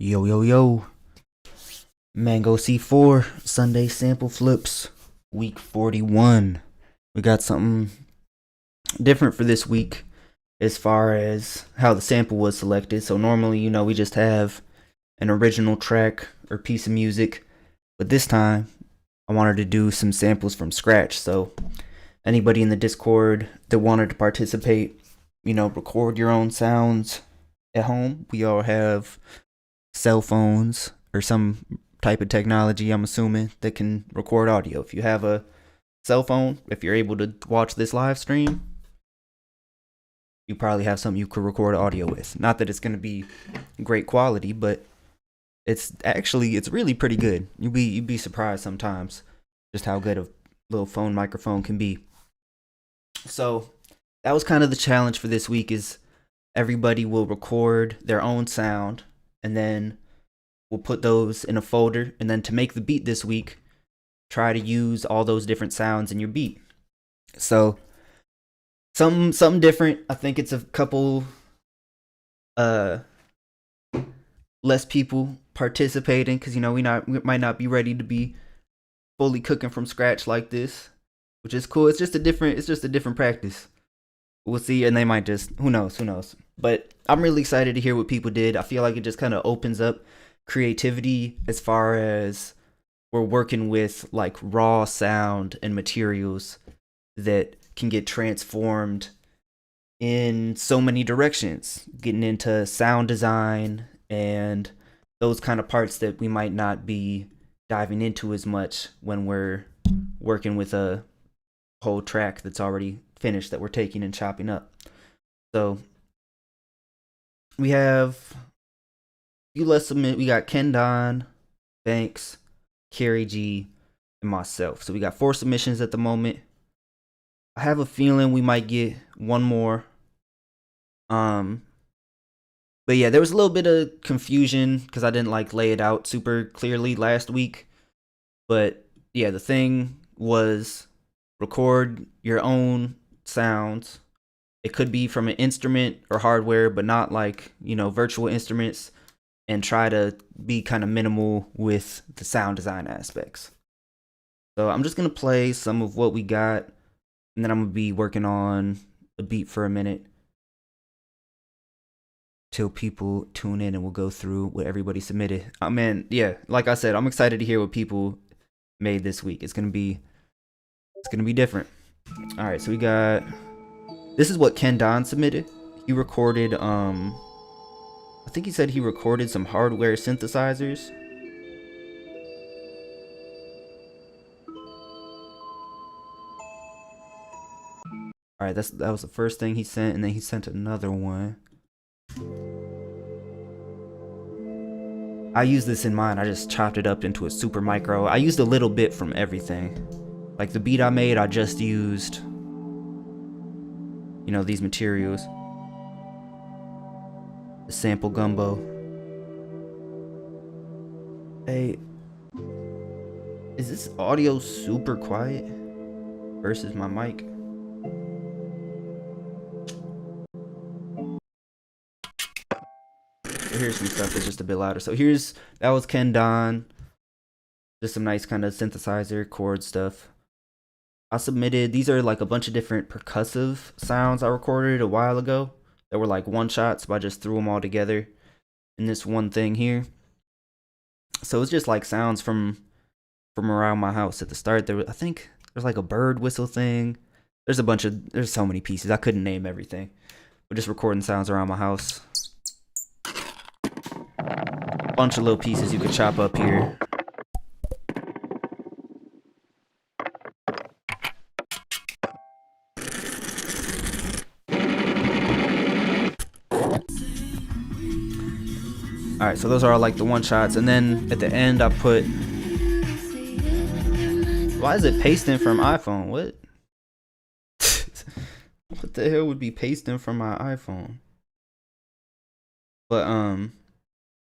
Yo, yo, yo. Mango C4, Sunday sample flips, week 41. We got something different for this week as far as how the sample was selected. So, normally, we just have an original track or piece of music, but this time I wanted to do some samples from scratch. So, anybody in the Discord that wanted to participate, record your own sounds at home. We all have cell phones or some type of technology, I'm assuming, that can record audio. If you have a cell phone, if you're able to watch this live stream, you probably have something you could record audio with. Not that it's going to be great quality, but it's really pretty good. You'd be surprised sometimes just how good a little phone microphone can be. So that was kind of the challenge for this week, is everybody will record their own sound, and then we'll put those in a folder. And then to make the beat this week, try to use all those different sounds in your beat. So something different. I think it's a couple less people participating because we might not be ready to be fully cooking from scratch like this, which is cool. It's just a different practice. We'll see, and they might just who knows. But I'm really excited to hear what people did. I feel like it just kind of opens up creativity as far as we're working with like raw sound and materials that can get transformed in so many directions, getting into sound design and those kind of parts that we might not be diving into as much when we're working with a whole track that's already finished that we're taking and chopping up. So we have you let's submit. We got Ken Don, Banks, Carrie G, and myself. So we got 4 submissions at the moment. I have a feeling we might get one more. But yeah, there was a little bit of confusion because I didn't lay it out super clearly last week. But yeah, the thing was record your own sounds. It could be from an instrument or hardware, but not virtual instruments, and try to be kind of minimal with the sound design aspects. So I'm just going to play some of what we got, and then I'm going to be working on a beat for a minute till people tune in, and we'll go through what everybody submitted. Man, yeah, like I said, I'm excited to hear what people made this week. It's going to be different. All right, so we got, this is what Ken Don submitted. He recorded I think he said he recorded some hardware synthesizers. Alright, that was the first thing he sent, and then he sent another one. I used this in mine. I just chopped it up into a super micro. I used a little bit from everything. Like the beat I made, I just used these materials. The sample gumbo. Hey, is this audio super quiet versus my mic? Here's some stuff that's just a bit louder. So that was Ken Don. Just some nice kind of synthesizer chord stuff. I submitted, these are a bunch of different percussive sounds I recorded a while ago that were one shots, but I just threw them all together in this one thing here. So it's just sounds from around my house. At the start, I think there's a bird whistle thing. There's so many pieces. I couldn't name everything. We're just recording sounds around my house. Bunch of little pieces you could chop up here. Alright, so those are all the one shots, and then at the end I put, why is it pasting from iPhone? What? What the hell would be pasting from my iPhone? But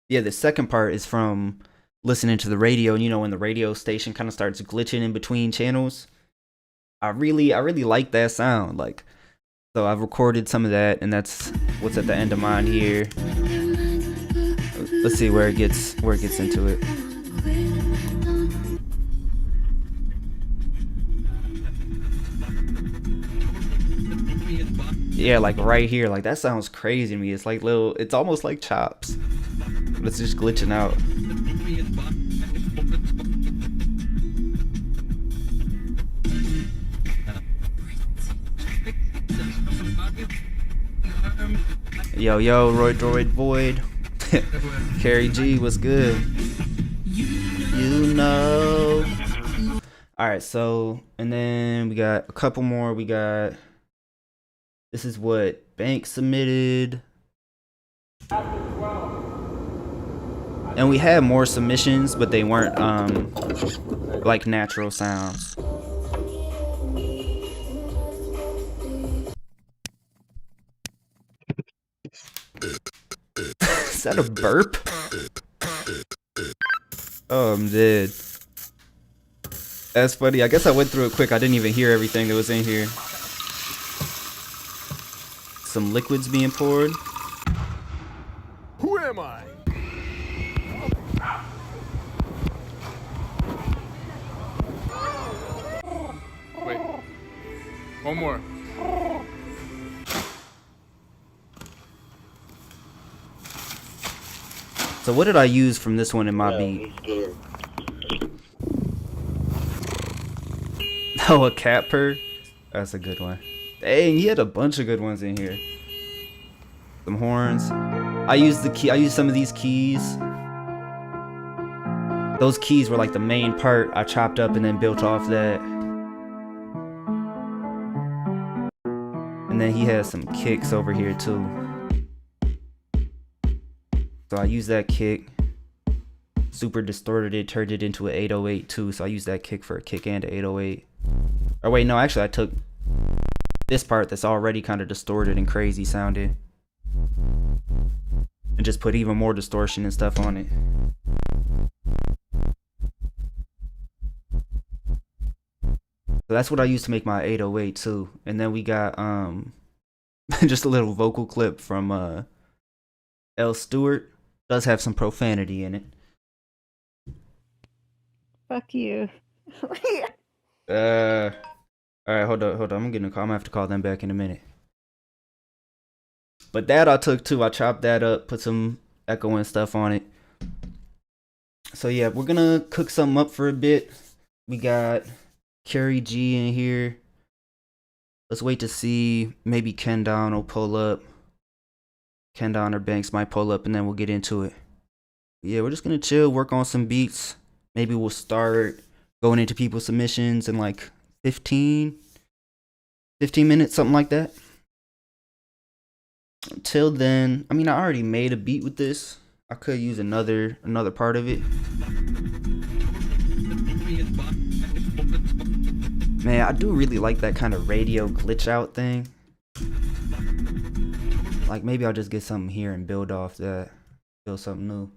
yeah, the second part is from listening to the radio, and when the radio station kind of starts glitching in between channels. I really like that sound. So I've recorded some of that, and that's what's at the end of mine here. Let's see where it gets into it. Yeah, like right here, like that sounds crazy to me. It's like little, it's almost like chops, but it's just glitching out. Yo, Roy Droid Void. Carrie G, what's good? You know. Alright, so, and then we got a couple more. We got, this is what Bank submitted. And we had more submissions, but they weren't, like natural sounds. Is that a burp? Oh, I'm dead. That's funny. I guess I went through it quick. I didn't even hear everything that was in here. Some liquids being poured. Who am I? Wait. One more. So what did I use from this one in my beat? Oh, a cat purr? That's a good one. Dang, he had a bunch of good ones in here. Some horns. I used some of these keys. Those keys were like the main part. I chopped up and then built off that. And then he has some kicks over here too. So I used that kick. Super distorted it, turned it into an 808 too. So I used that kick for a kick and an 808. Or wait, no, actually I took this part that's already kind of distorted and crazy sounding and just put even more distortion and stuff on it. So that's what I used to make my 808 too. And then we got just a little vocal clip from L. Stewart. Does have some profanity in it. Fuck you. Alright, hold on. I'm getting a call. I'm gonna have to call them back in a minute. But that I took too. I chopped that up, put some echo and stuff on it. So yeah, we're gonna cook something up for a bit. We got Carrie G in here. Let's wait to see. Maybe Ken Don will pull up. Ken Don or Banks might pull up, and then we'll get into it. Yeah, we're just gonna chill, work on some beats. Maybe we'll start going into people's submissions in like 15 minutes, something like that. Until then, I mean, I already made a beat with this. I could use another part of it. Man, I do really like that kind of radio glitch out thing. Like maybe I'll just get something here and build off that. Build something new.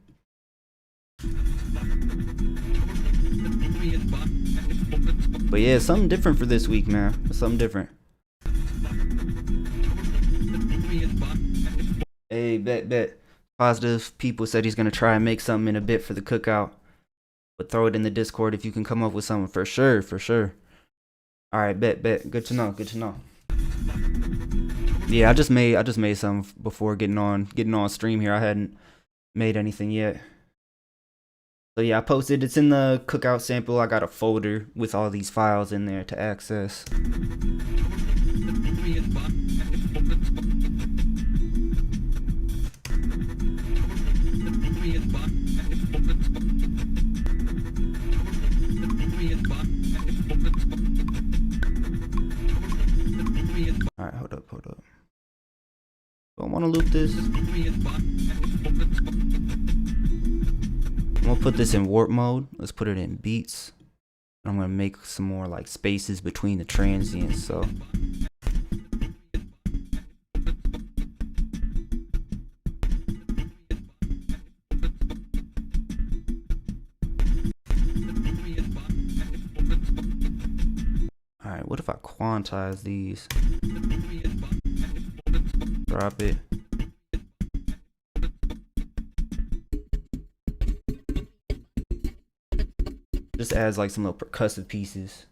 But yeah, something different for this week, man. Something different. Hey, bet. Positive People said he's gonna try and make something in a bit for the cookout. But throw it in the Discord if you can come up with something for sure. Alright, bet. Good to know. Yeah, I just made some before getting on stream here. I hadn't made anything yet. So yeah, I posted. It's in the cookout sample. I got a folder with all these files in there to access. Alright, hold up. Don't want to loop this. I'm gonna put this in warp mode. Let's put it in beats. I'm gonna make some more like spaces between the transients. So alright, what if I quantize these? Drop it. Just adds like some little percussive pieces.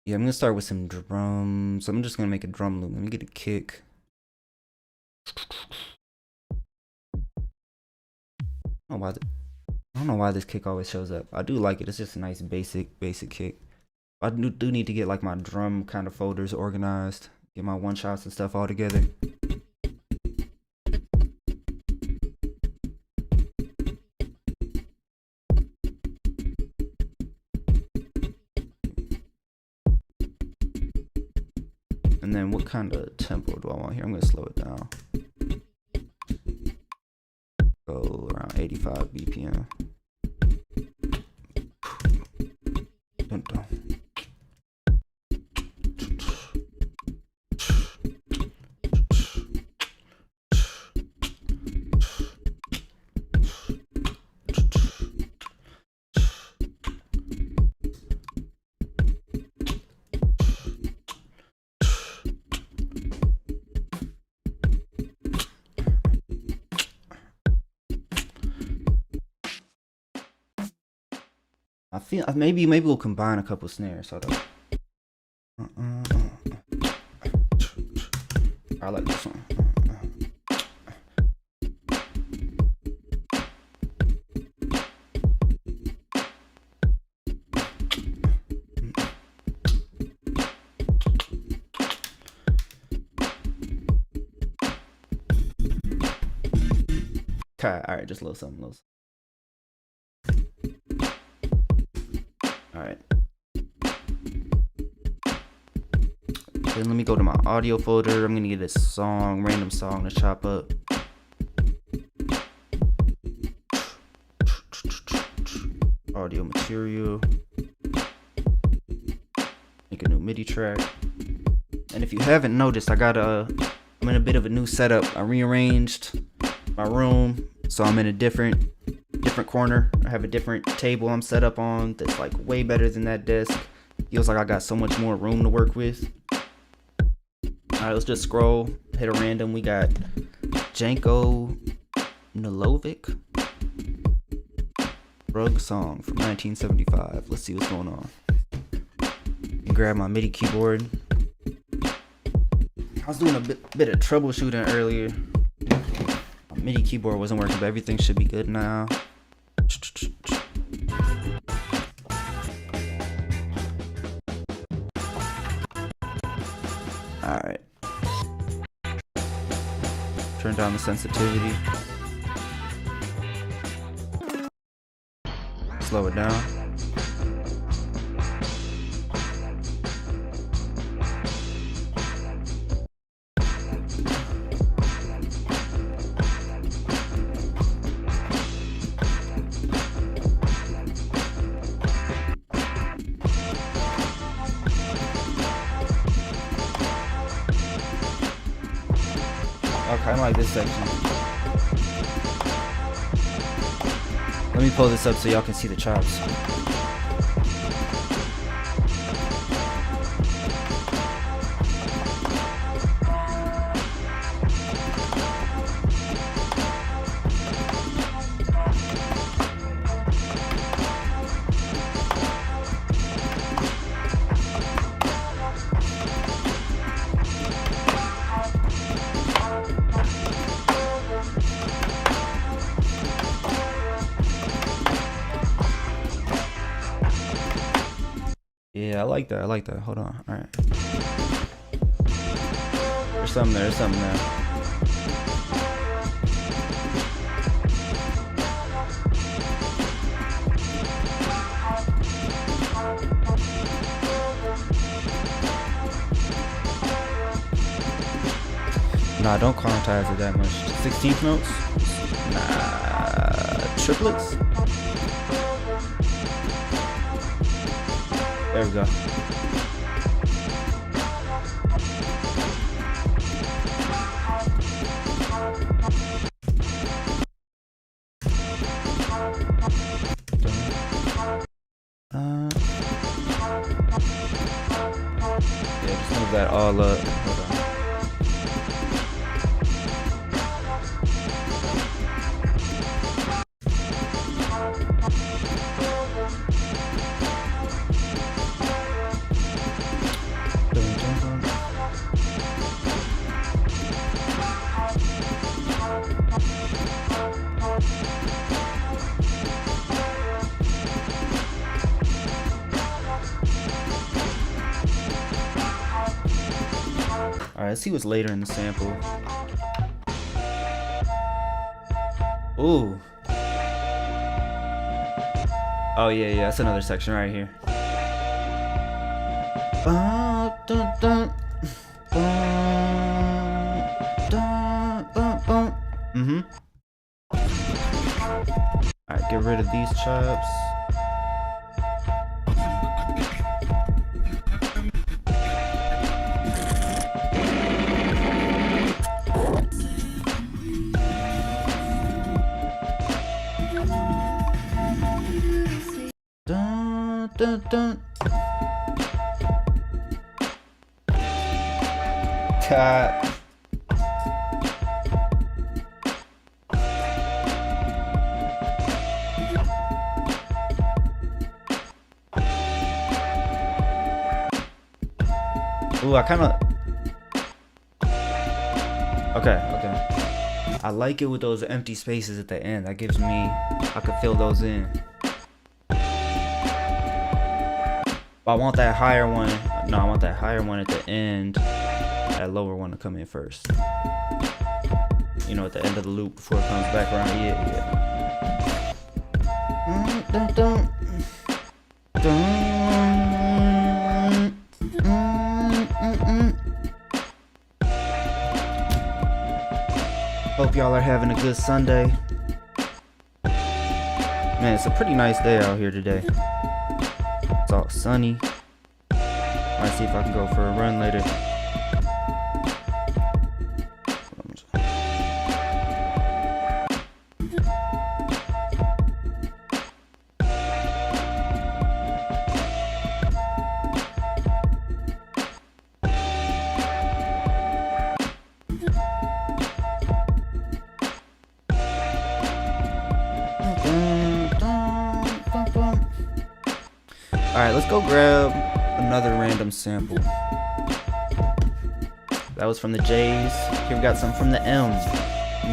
Yeah, I'm gonna start with some drums. I'm just gonna make a drum loop. Let me get a kick. I don't know why this kick always shows up. I do like it. It's just a nice basic kick. I do need to get like my drum kind of folders organized. Get my one shots and stuff all together. And then what kind of tempo do I want here? I'm gonna slow it down. Go around 85 BPM. Dun, dun. I feel maybe we'll combine a couple snares. Hold up. I like this one. Okay, all right, just a little something. All right. Then let me go to my audio folder. I'm gonna get a song, random song to chop up. Audio material. Make a new MIDI track. And if you haven't noticed, I'm in a bit of a new setup. I rearranged my room, so I'm in a different corner. I have a different table I'm set up on that's like way better than that desk. Feels like I got so much more room to work with. Alright, let's just scroll, hit a random. We got Janko Nilovic, Rug Song from 1975. Let's see what's going on. Grab my MIDI keyboard. I was doing a bit of troubleshooting earlier. My MIDI keyboard wasn't working, but everything should be good now. Alright. Turn down the sensitivity. Slow it down. Okay, I like this section. Let me pull this up so y'all can see the chops. Yeah, I like that. Hold on. All right. There's something there. Nah, don't quantize it that much. 16th notes? Nah, triplets? There we go. Yeah, just move that all up. Hold on. Alright, let's see what's later in the sample. Ooh. Oh, yeah, that's another section right here. Mm-hmm. Alright, get rid of these chops. Dun, dun. Cut. Ooh, I kind of. Okay. I like it with those empty spaces at the end. That gives me. I could fill those in. I want that higher one. No, I want that higher one at the end. That lower one to come in first. You know, at the end of the loop before it comes back around. Yeah. Hope y'all are having a good Sunday. Man, it's a pretty nice day out here today. It's all sunny. Might see if I can go for a run later. Alright, let's go grab another random sample. That was from the J's. Here we got some from the M's.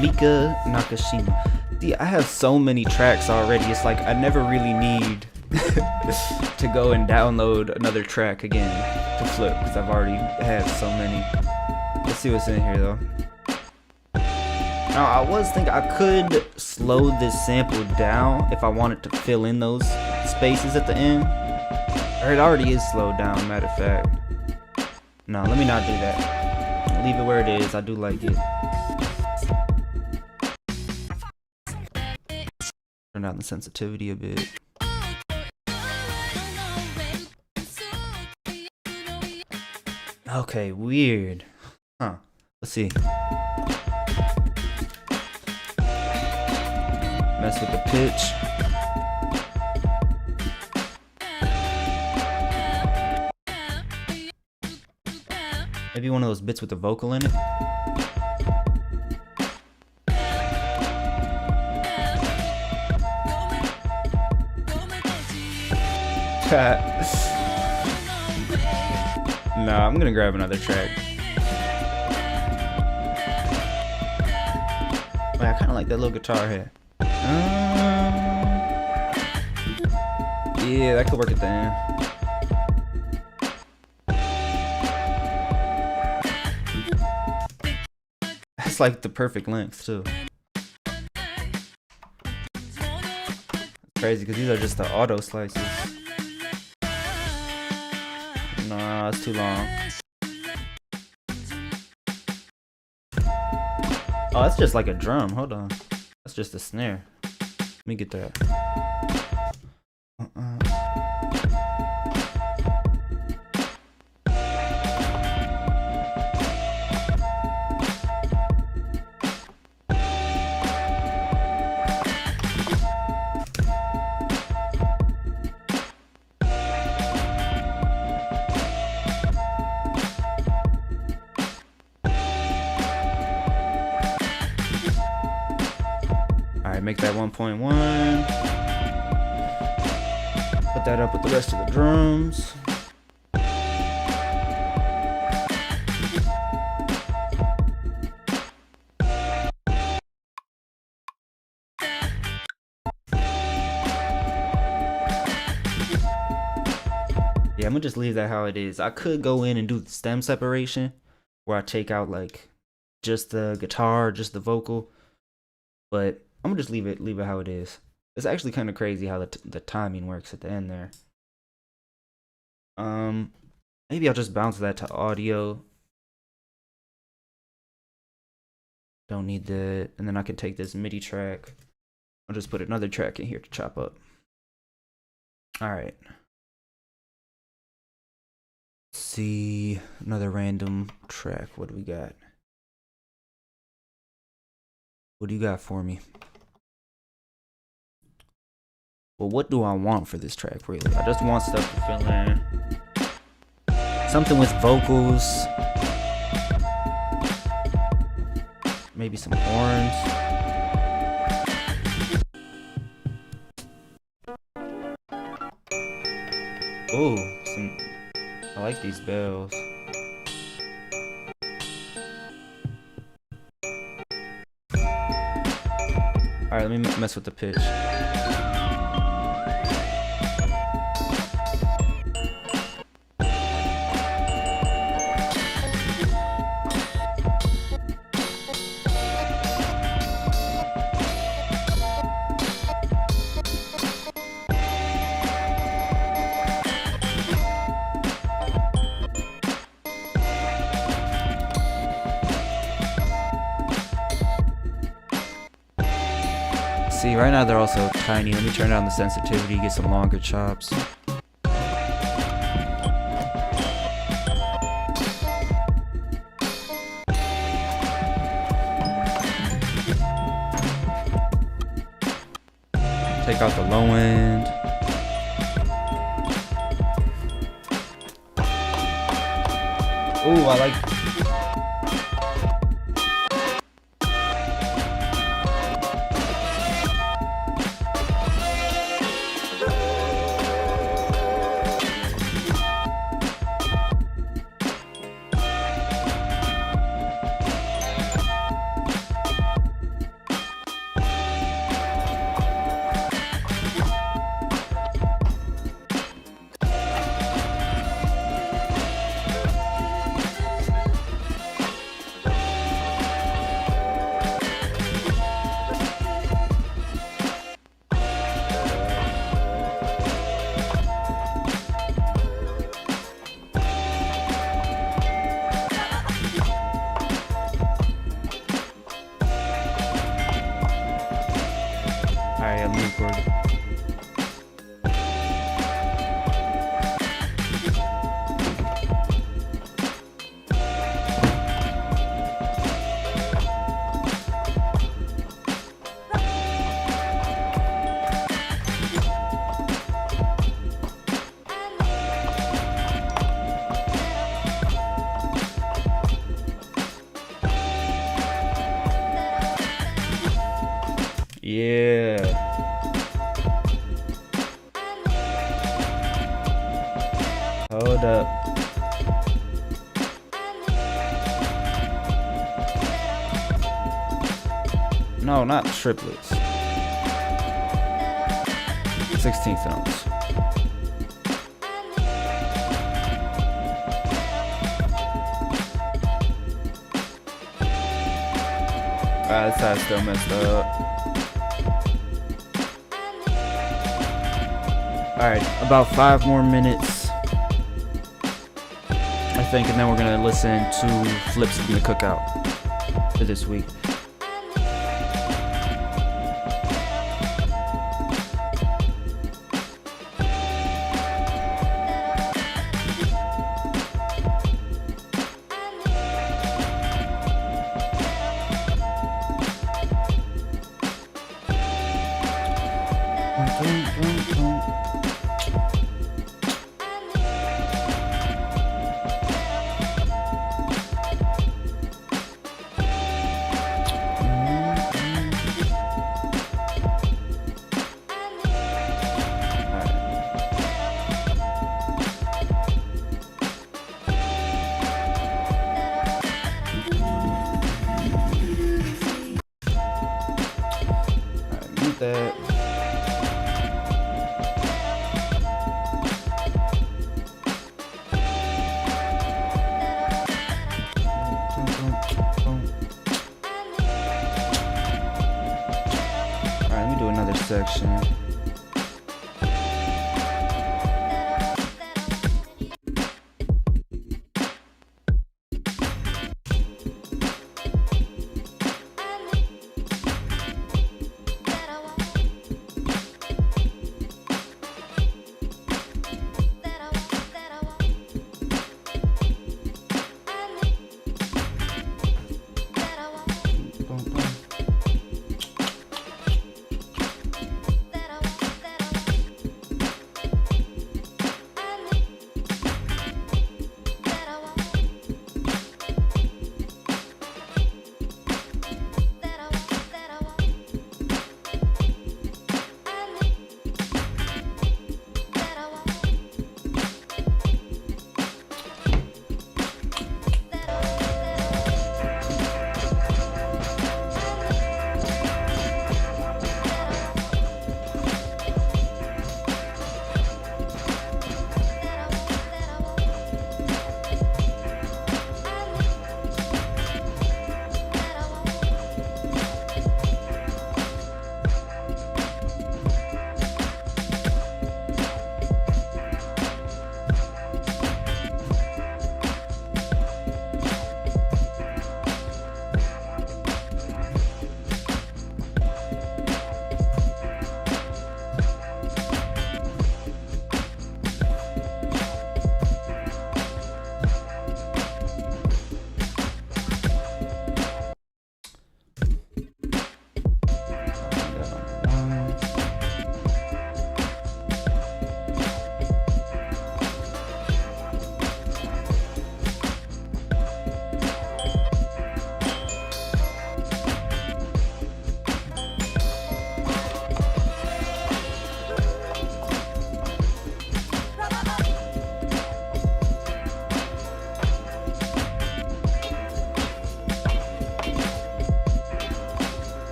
Mika Nakashima. See, I have so many tracks already. It's like I never really need to go and download another track again to flip because I've already had so many. Let's see what's in here though. Now, I was thinking I could slow this sample down if I wanted to fill in those spaces at the end. Or it already is slowed down, matter of fact. No, let me not do that. Leave it where it is. I do like it. Turn down the sensitivity a bit. Okay, weird. Huh. Let's see. Mess with the pitch. Maybe one of those bits with the vocal in it. Nah, I'm gonna grab another track. Wait, I kinda like that little guitar here. Yeah, that could work at the end. That's like the perfect length too. It's crazy because these are just the auto slices. Nah, it's too long. Oh, that's just like a drum. Hold on. That's just a snare. Let me get that. Make that 1.1. Put that up with the rest of the drums. Yeah, I'm gonna just leave that how it is. I could go in and do the stem separation where I take out like just the guitar, just the vocal, but I'm gonna just leave it how it is. It's actually kind of crazy how the timing works at the end there. Maybe I'll just bounce that to audio. Don't need the, and then I can take this MIDI track. I'll just put another track in here to chop up. All right. Let's see, another random track. What do we got? What do you got for me? Well, what do I want for this track, really? I just want stuff to fill in. Something with vocals. Maybe some horns. Oh, I like these bells. Alright, let me mess with the pitch. See, right now they're also tiny. Let me turn down the sensitivity, get some longer chops. Take out the low end. Ooh, I like. Alright, I'm recording. Yeah. Hold up. No, not triplets. 16th notes. This side's still messed up. Alright, about 5 more minutes, I think, and then we're gonna listen to flips from the cookout for this week. That. section.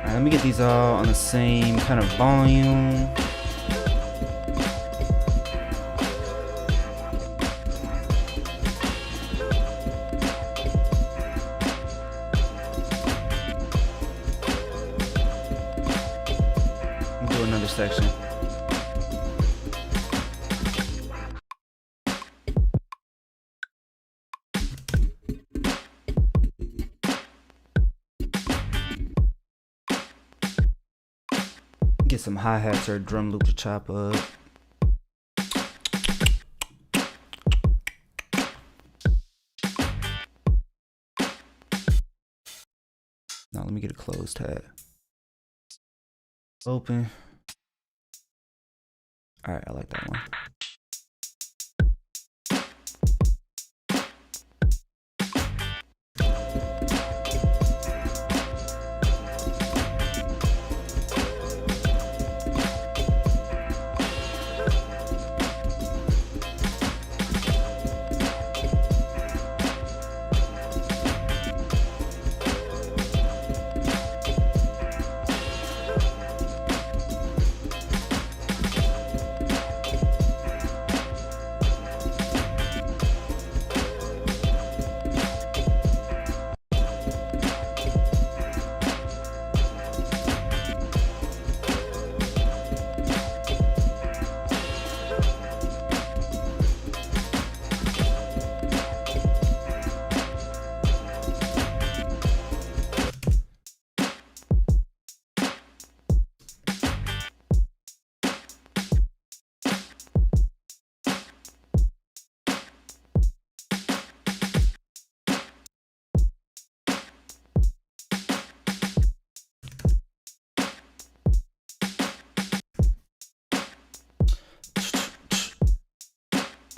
Let me get these all on the same kind of volume. Do another section. Get some hi-hats or a drum loop to chop up. Now let me get a closed hat. Open. All right, I like that one.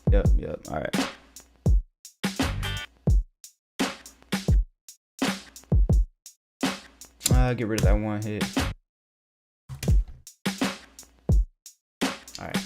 Yep. All right. Get rid of that one hit. All right.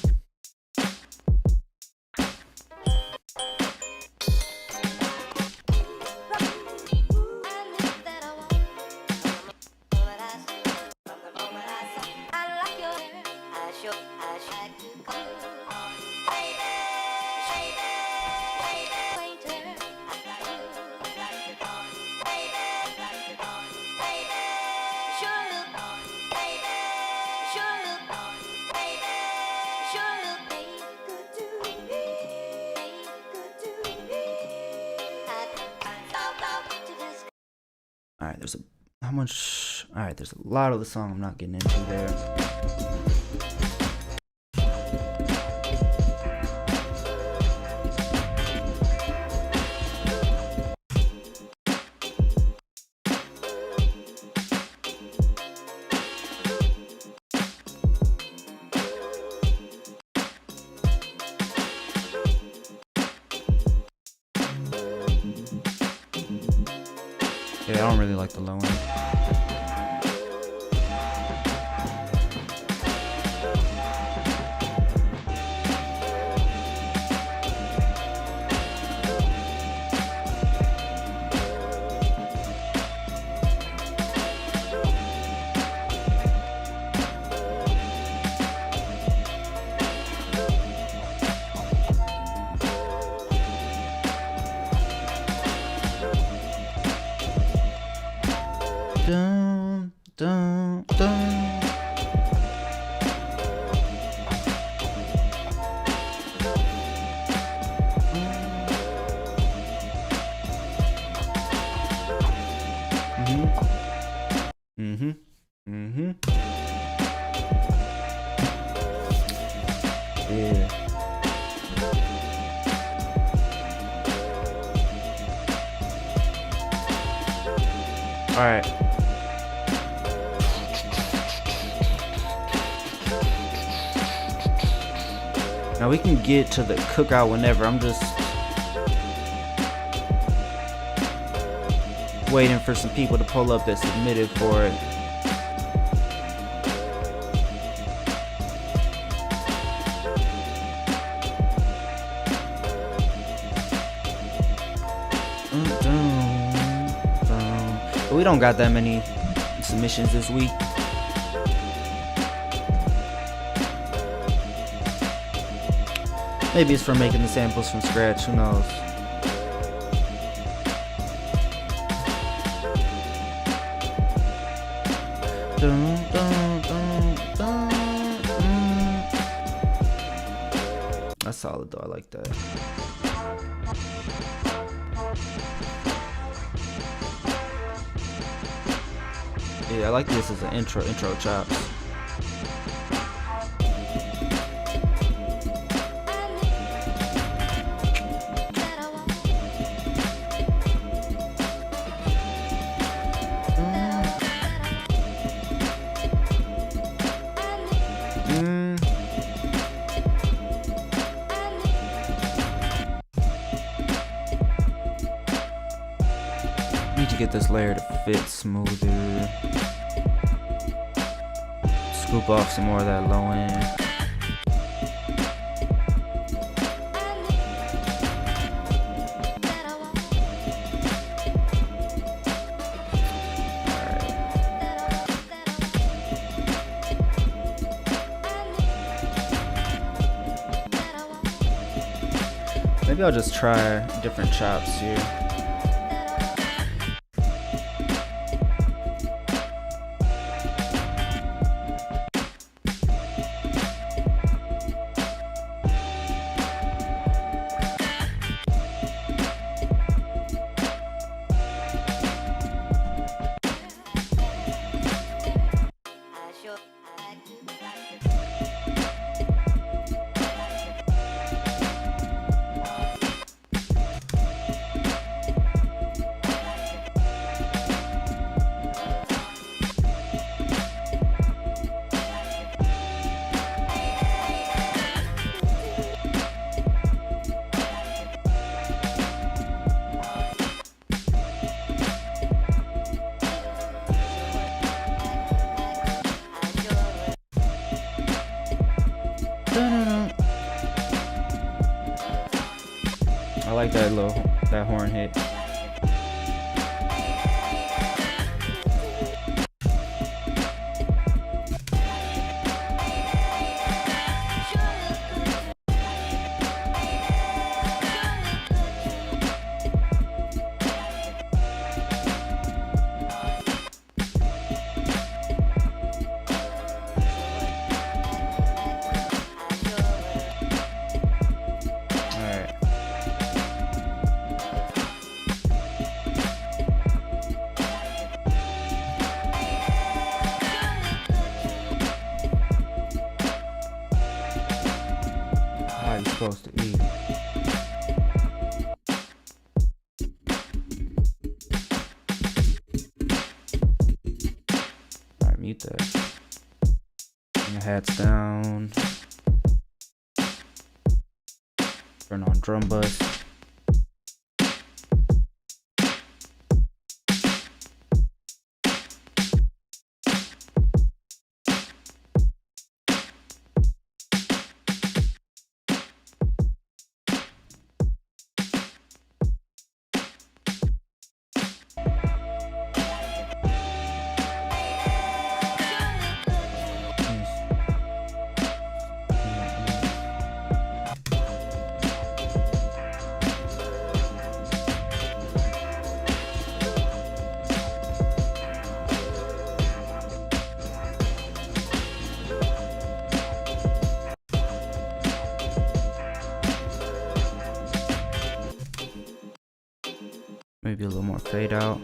All right, there's a lot of the song I'm not getting into there. Yeah, I don't really like the low end. Dun, dun, dun. Yeah. All right. Now we can get to the cookout whenever. I'm just waiting for some people to pull up that submitted for it. But we don't got that many submissions this week. Maybe it's from making the samples from scratch, who knows. That's solid though, I like that. Yeah, I like this as an intro chops. Need to get this layer to fit smoother. Scoop off some more of that low end. Maybe I'll just try different chops here. Dun-dun-dun. I like that horn hit. How you supposed to eat? Alright, mute that. Bring the hats down. Turn on drum bus. Maybe a little more fade out.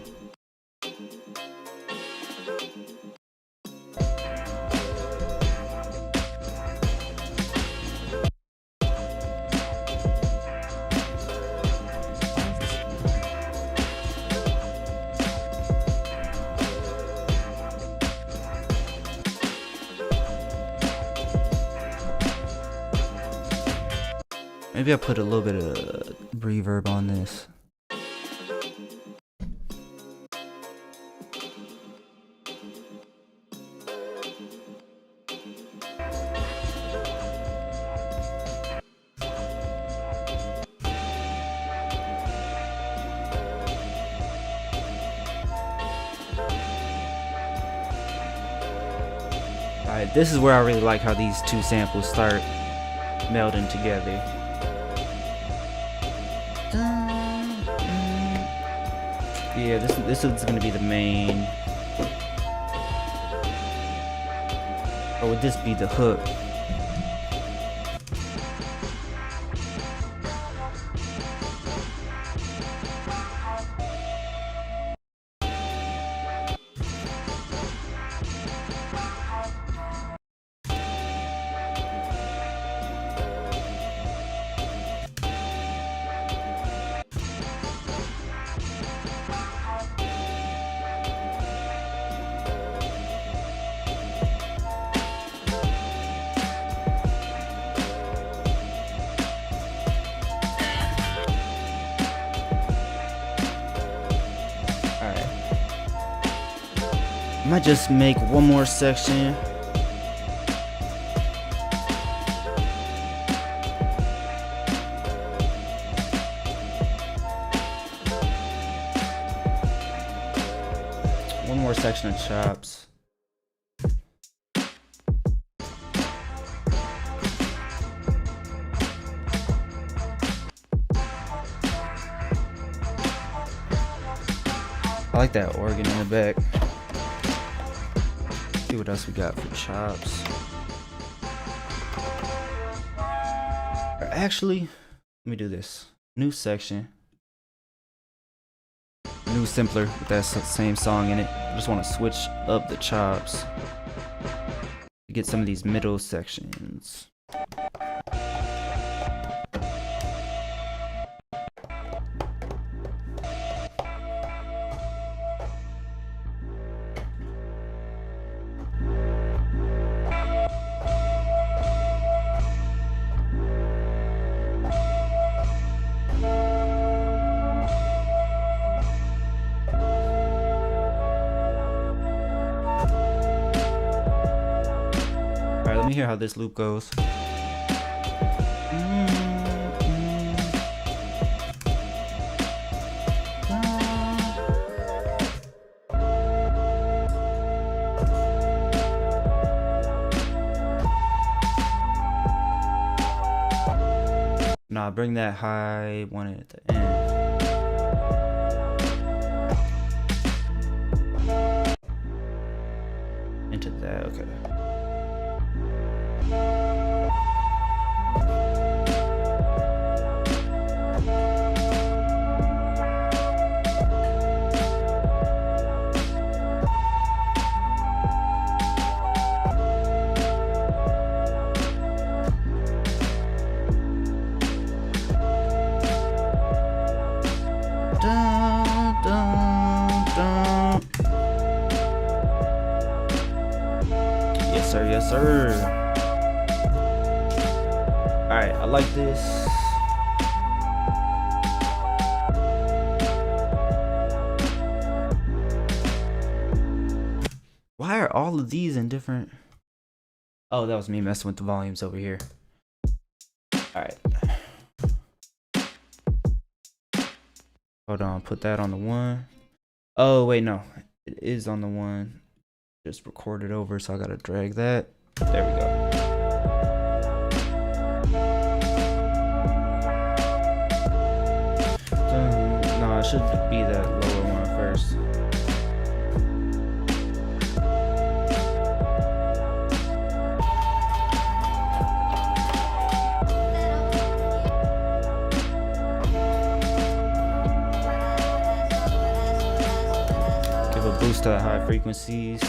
Maybe I put a little bit of reverb on this. Alright, this is where I really like how these two samples start melding together. Yeah, this is gonna be the main. Or would this be the hook? I might just make one more section. One more section of chops. I like that organ in the back. See what else we got for chops. Or actually, let me do this. New section. New simpler with that same song in it. I just want to switch up the chops to get some of these middle sections. Let me hear how this loop goes. Nah, bring that high one at the end. Into that, okay. Dun, dun, dun. Yes, sir. Yes, sir. All right, I like this. Why are all of these in different? Oh, that was me messing with the volumes over here. All right. Hold on, put that on the one. Oh, wait, no. It is on the one. Just record it over, so I gotta drag that. There we go. No, it should be that lower one first. Give a boost to high frequencies.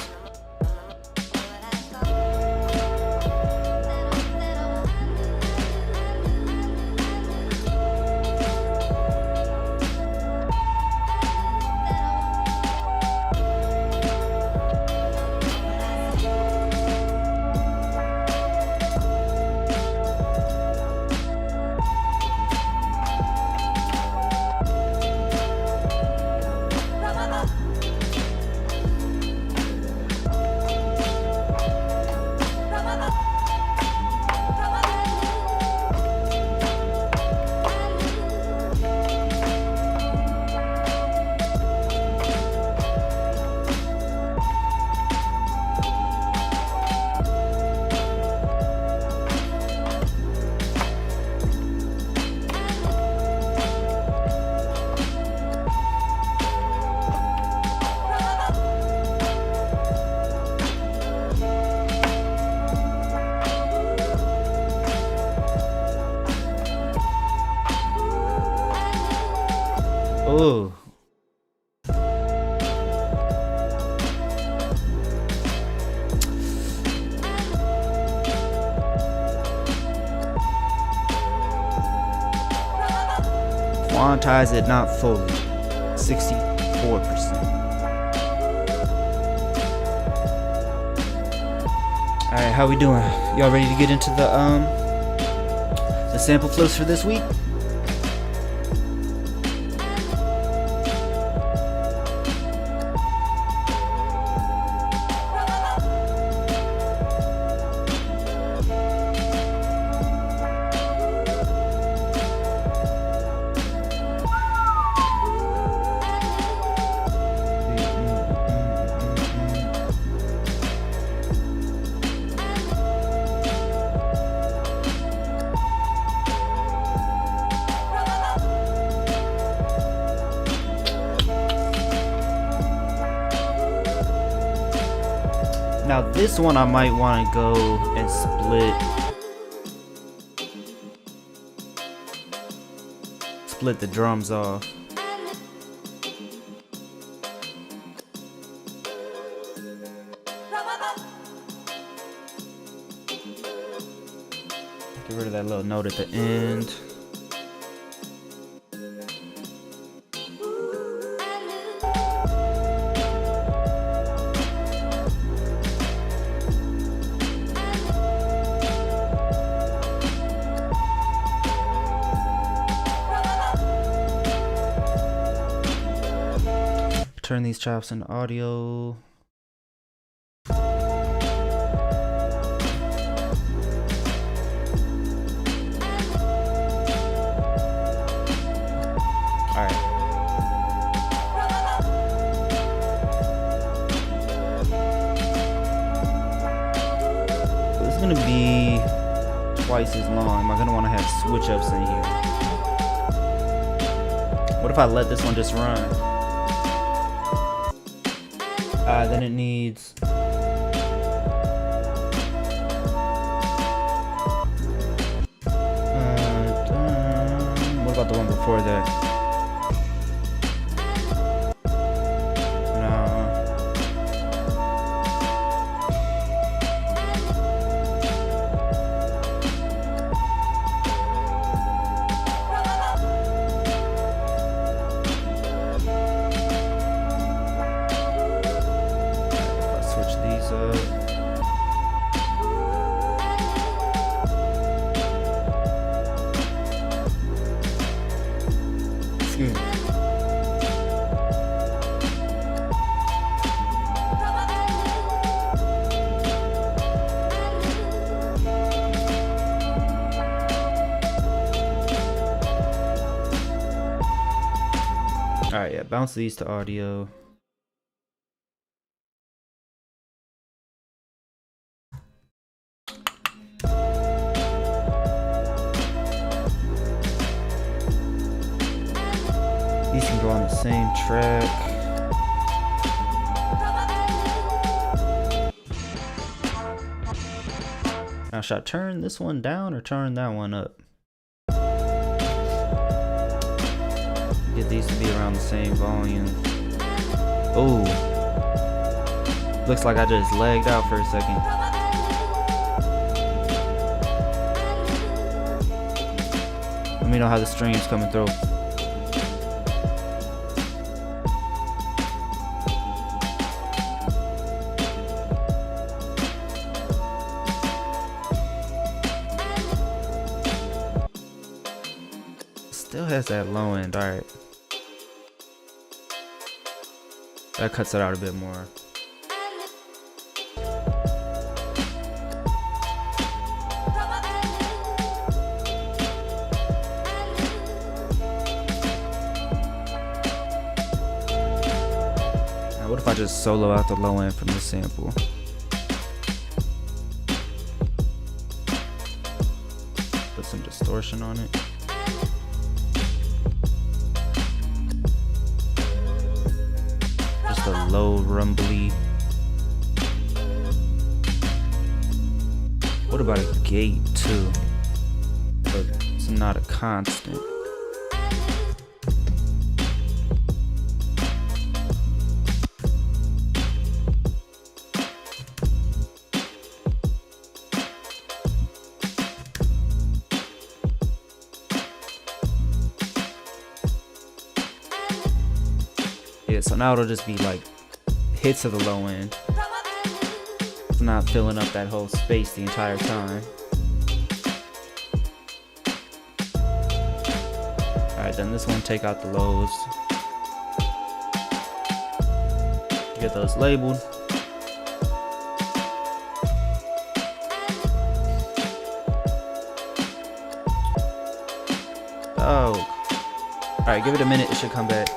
Oh. Quantize it, not fully. 64%. Alright, how we doing? Y'all ready to get into the sample flows for this week? Now this one I might want to go and split the drums off. Get rid of that little note at the end. Turn these chops into audio. Alright. This is gonna be twice as long. Am I gonna want to have switch ups in here? What if I let this one just run? Then it needs. What about the one before that? Alright, yeah, bounce these to audio. These can go on the same track. Now, should I turn this one down or turn that one up? Get these to be around the same volume. Oh, looks like I just lagged out for a second. Let me know how the stream's coming through. Still has that low end. All right. That cuts it out a bit more. Now, what if I just solo out the low end from the sample? Put some distortion on it. A low rumbly. What about a gate too? But it's not a constant. Yeah, so now it'll just be like hits of the low end. It's not filling up that whole space the entire time. Alright, then this one, take out the lows. Get those labeled. Oh. Alright, give it a minute, it should come back.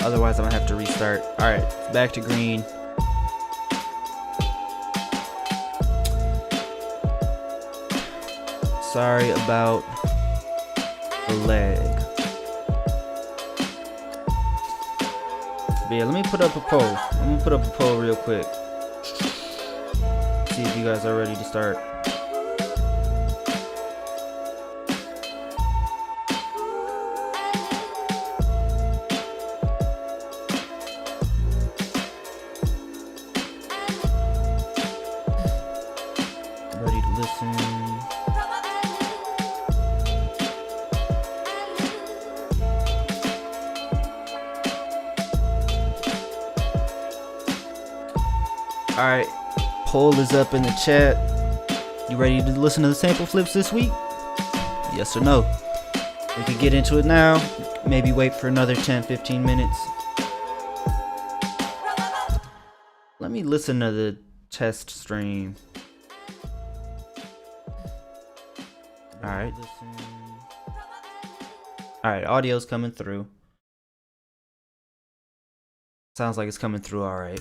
Otherwise, I'm gonna have to restart. Alright, back to green. Sorry about the lag. But yeah, let me put up a poll. Let me put up a poll real quick. See if you guys are ready to start. Ready to listen. Alright, poll is up in the chat. You ready to listen to the sample flips this week? Yes or no? We could get into it now. Maybe wait for another 10-15 minutes. Let me listen to the test stream. Alright. Alright, audio's coming through. Sounds like it's coming through alright.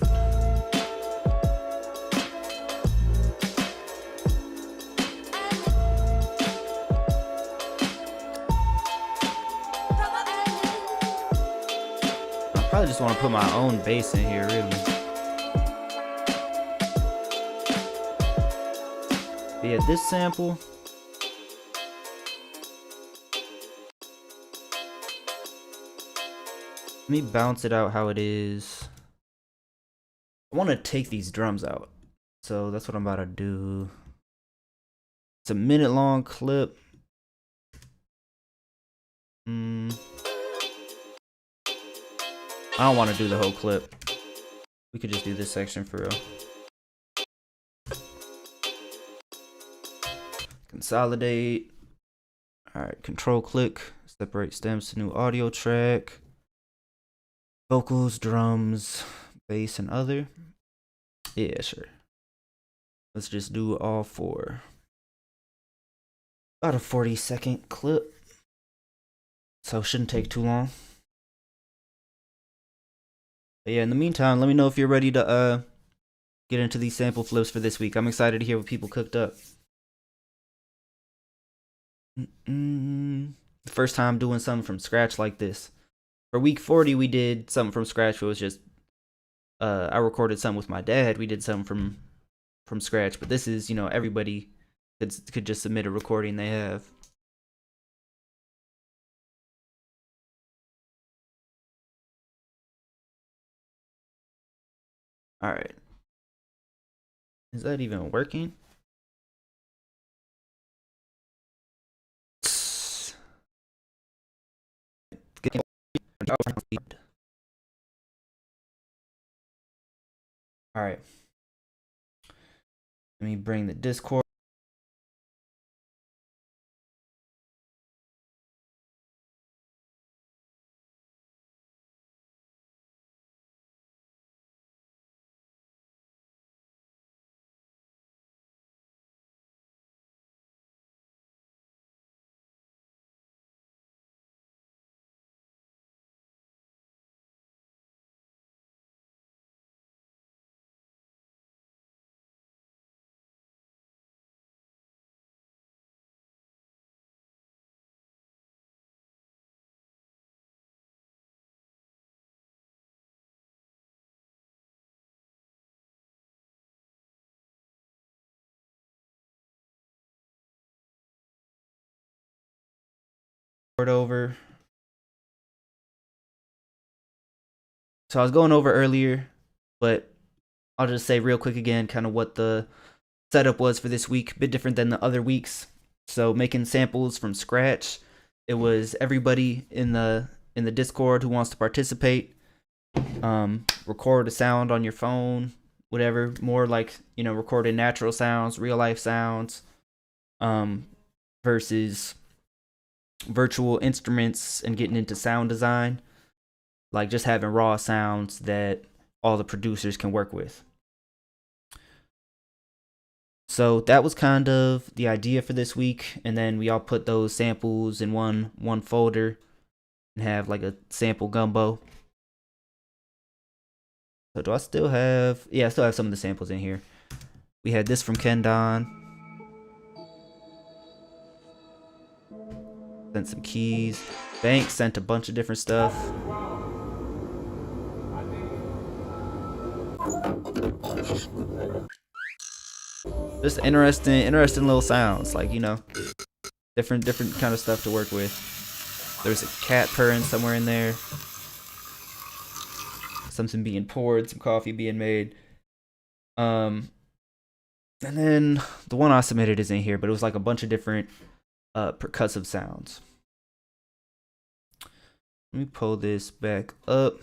just want to put my own bass in here, really. But yeah, this sample. Let me bounce it out how it is. I want to take these drums out. So that's what I'm about to do. It's a minute-long clip. I don't want to do the whole clip. We could just do this section for real. Consolidate. Alright, control click. Separate stems to new audio track. Vocals, drums, bass, and other. Yeah, sure. Let's just do all four. About a 40-second clip. So it shouldn't take too long. But yeah, in the meantime, let me know if you're ready to get into these sample flips for this week. I'm excited to hear what people cooked up. First time doing something from scratch like this. For week 40, we did something from scratch. It was just I recorded something with my dad. We did something from scratch. But this is, you know, everybody could just submit a recording they have. All right. Is that even working? All right. Let me bring the Discord. Over. So I was going over earlier, but I'll just say real quick again kind of what the setup was for this week. A bit different than the other weeks. So making samples from scratch. It was everybody in the Discord who wants to participate. Record a sound on your phone, whatever. More like, you know, recording natural sounds, real life sounds, versus virtual instruments and getting into sound design, like just having raw sounds that all the producers can work with. So that was kind of the idea for this week, and then we all put those samples in one folder and have like a sample gumbo. So do I still have, yeah, I still have some of the samples in here. We had this from Ken Don. Sent some keys. Banks sent a bunch of different stuff. Just interesting little sounds, like, you know, different kind of stuff to work with. There's a cat purring somewhere in there. Something being poured, some coffee being made. And then the one I submitted is in here, but it was like a bunch of different percussive sounds. Let me pull this back up.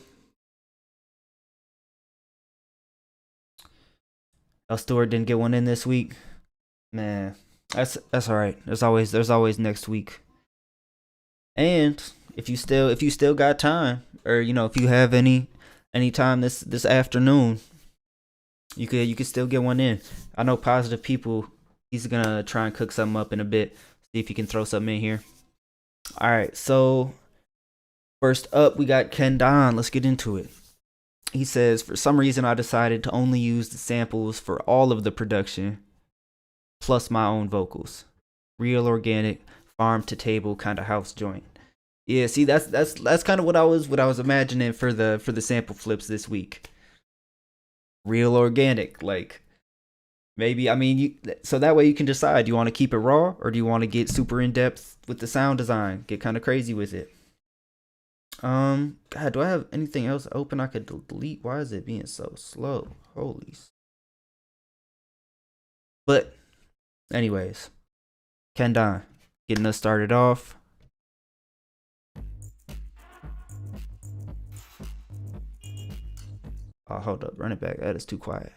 El Stewart didn't get one in this week. Man, that's all right. There's always next week. And if you still got time, or you know, if you have any time this afternoon, you could still get one in. I know Positive People, he's gonna try and cook something up in a bit. See if he can throw something in here. All right, so first up we got Ken Don. Let's get into it. He says, for some reason I decided to only use the samples for all of the production, plus my own vocals. Real organic, farm to table kind of house joint. Yeah, see, that's kind of what I was imagining for the sample flips this week. Real organic, like maybe, I mean, so that way you can decide, do you want to keep it raw or do you want to get super in depth with the sound design, get kind of crazy with it. God, do I have anything else open I could delete? Why is it being so slow? Holy. But anyways, Kendon, getting us started off. Oh, hold up, run it back. That is too quiet.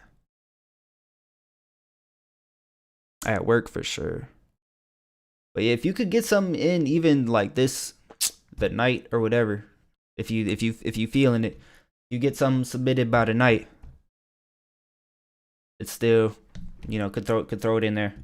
At work for sure. But yeah, if you could get something in even like this, the night or whatever, if you feeling it, you get something submitted by the night. It's still, could throw it in there.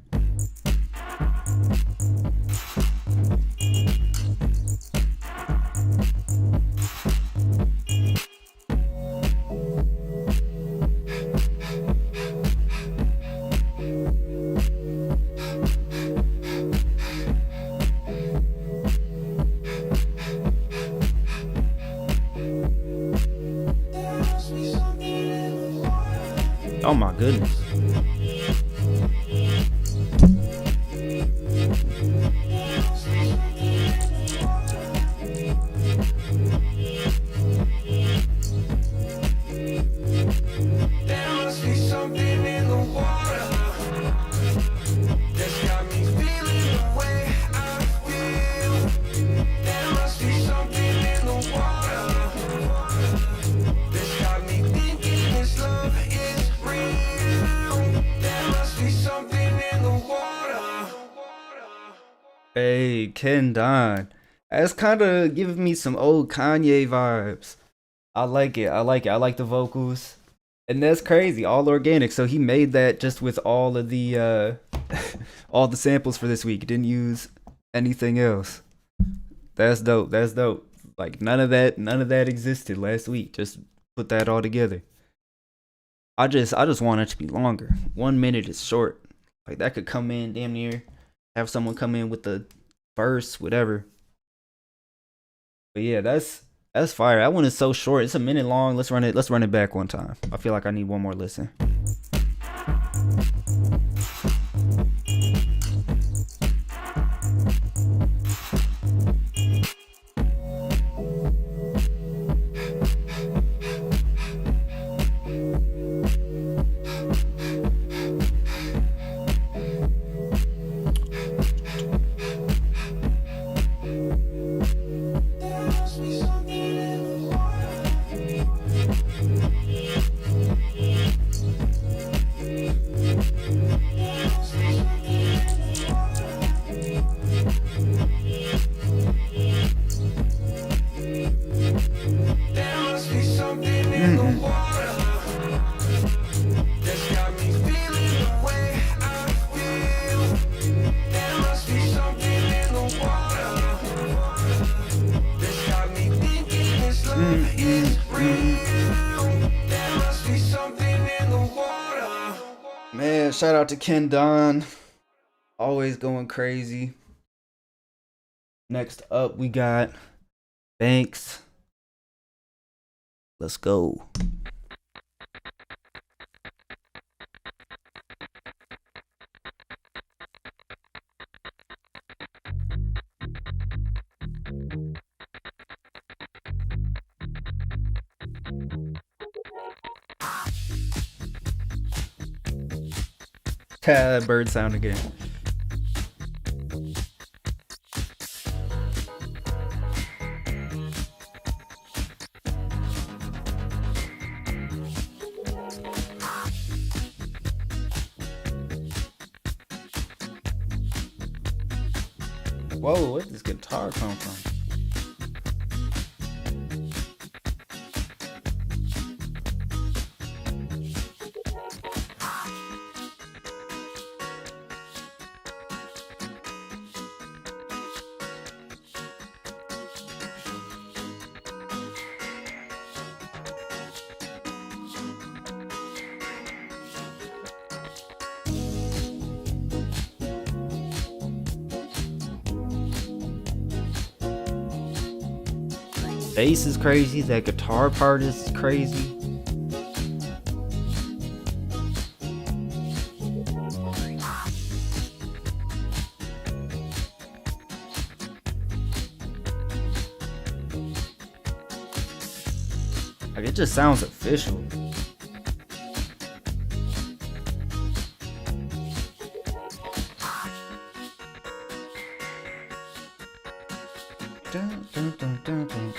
Oh my goodness. Hey, Ken Don. That's kind of giving me some old Kanye vibes. I like it. I like it. I like the vocals. And that's crazy. All organic. So he made that just with all of the all the samples for this week. Didn't use anything else. That's dope. That's dope. Like none of that existed last week. Just put that all together. I just want it to be longer. 1 minute is short. Like that could come in damn near, have someone come in with the verse, whatever. But yeah, that's fire. That one is so short. It's a minute long. Let's run it back one time. I feel like I need one more listen. Man, shout out to Ken Don. Always going crazy. Next up, we got Banks. Let's go. Bird sound again. Whoa, where did this guitar come from? bass is crazy. That guitar part is crazy. Like, it just sounds official. Dun, dun, dun, dun, dun.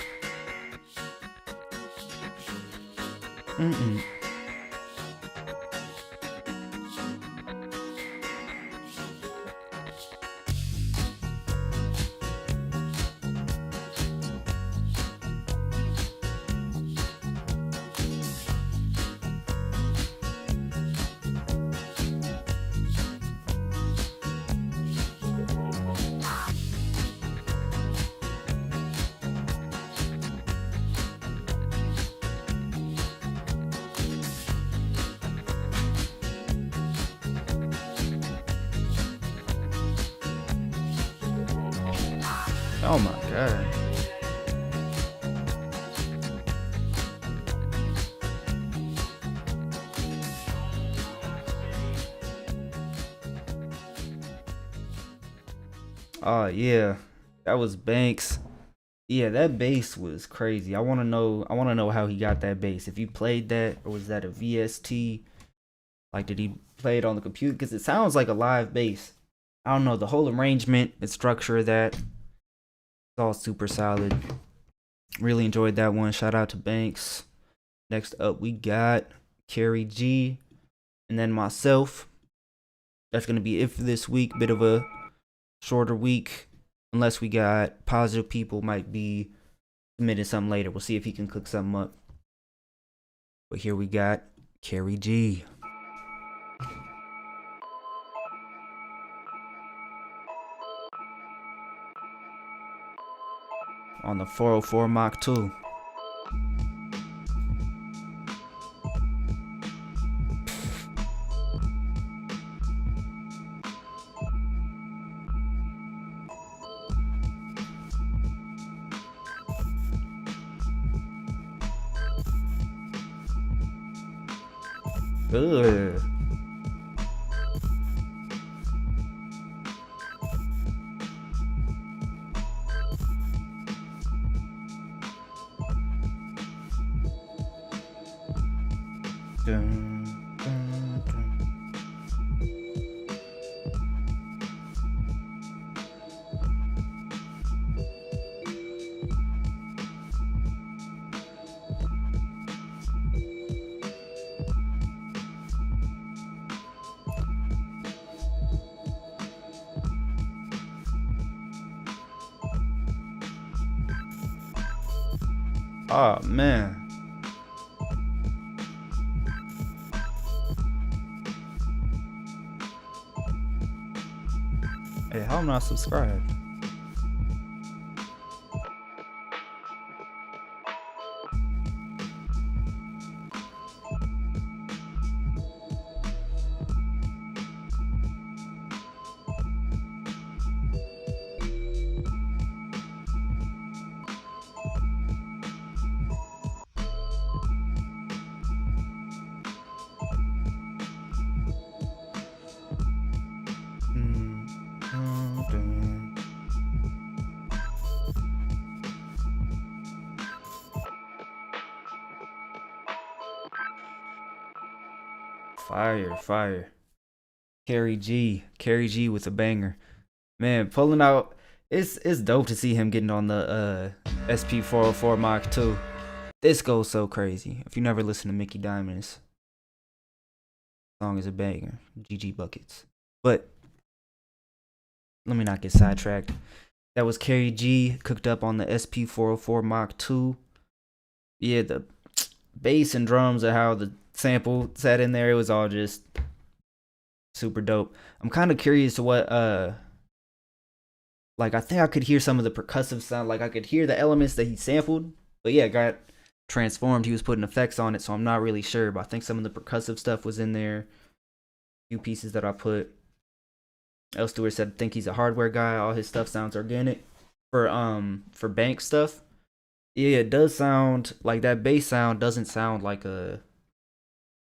Mm-mm. Oh my god. Oh yeah. That was Banks. Yeah, that bass was crazy. I wanna know how he got that bass. If he played that or was that a VST? Like, did he play it on the computer? Because it sounds like a live bass. I don't know, the whole arrangement, the structure of that, it's all super solid. Really enjoyed that one. Shout out to Banks. Next up, we got Carrie G, and then myself. That's gonna be it for this week. Bit of a shorter week, unless we got positive people might be submitting something later. We'll see if he can cook something up. But here we got Carrie G. On the 404 Mach 2. Ugh. Dun, dun, dun. Oh man. Hey, how am I not subscribed? Fire, fire. Carrie G with a banger. Man, pulling out. It's dope to see him getting on the SP 404 Mach 2. This goes so crazy. If you never listen to Mickey Diamond's song is a banger. GG buckets. But let me not get sidetracked. That was Carrie G cooked up on the SP 404 Mach 2. Yeah, the bass and drums and how the sample sat in there, it was all just super dope. I'm kind of curious to what like, I think I could hear some of the percussive sound, like I could hear the elements that he sampled, but yeah, it got transformed. He was putting effects on it, so I'm not really sure, but I think some of the percussive stuff was in there. A few pieces that I put. L Stewart said, I think he's a hardware guy, all his stuff sounds organic. For bank stuff, Yeah, it does sound like that bass sound doesn't sound like a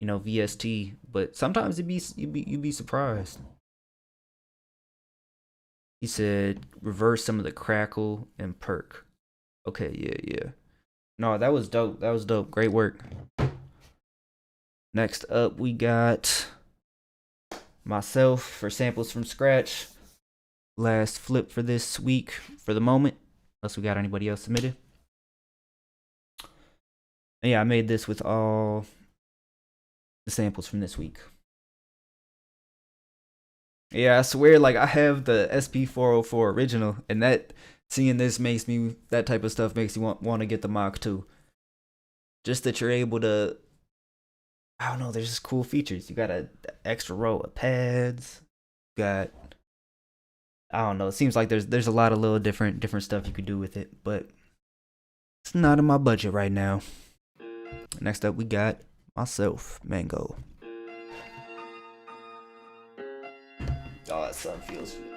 VST, but sometimes you'd be surprised. He said reverse some of the crackle and perk. Okay, yeah. No, that was dope. That was dope. Great work. Next up, we got myself for samples from scratch. Last flip for this week for the moment, unless we got anybody else submitted. And yeah, I made this with all the samples from this week. Yeah, I swear, like I have the SP404 original, and that seeing this makes me that type of stuff makes you want to get the Mach 2. Just that you're able to, I don't know. There's just cool features. You got a extra row of pads. Got, I don't know. It seems like there's a lot of little different stuff you could do with it, but it's not in my budget right now. Next up, we got myself, Mango. Oh, that sun feels good.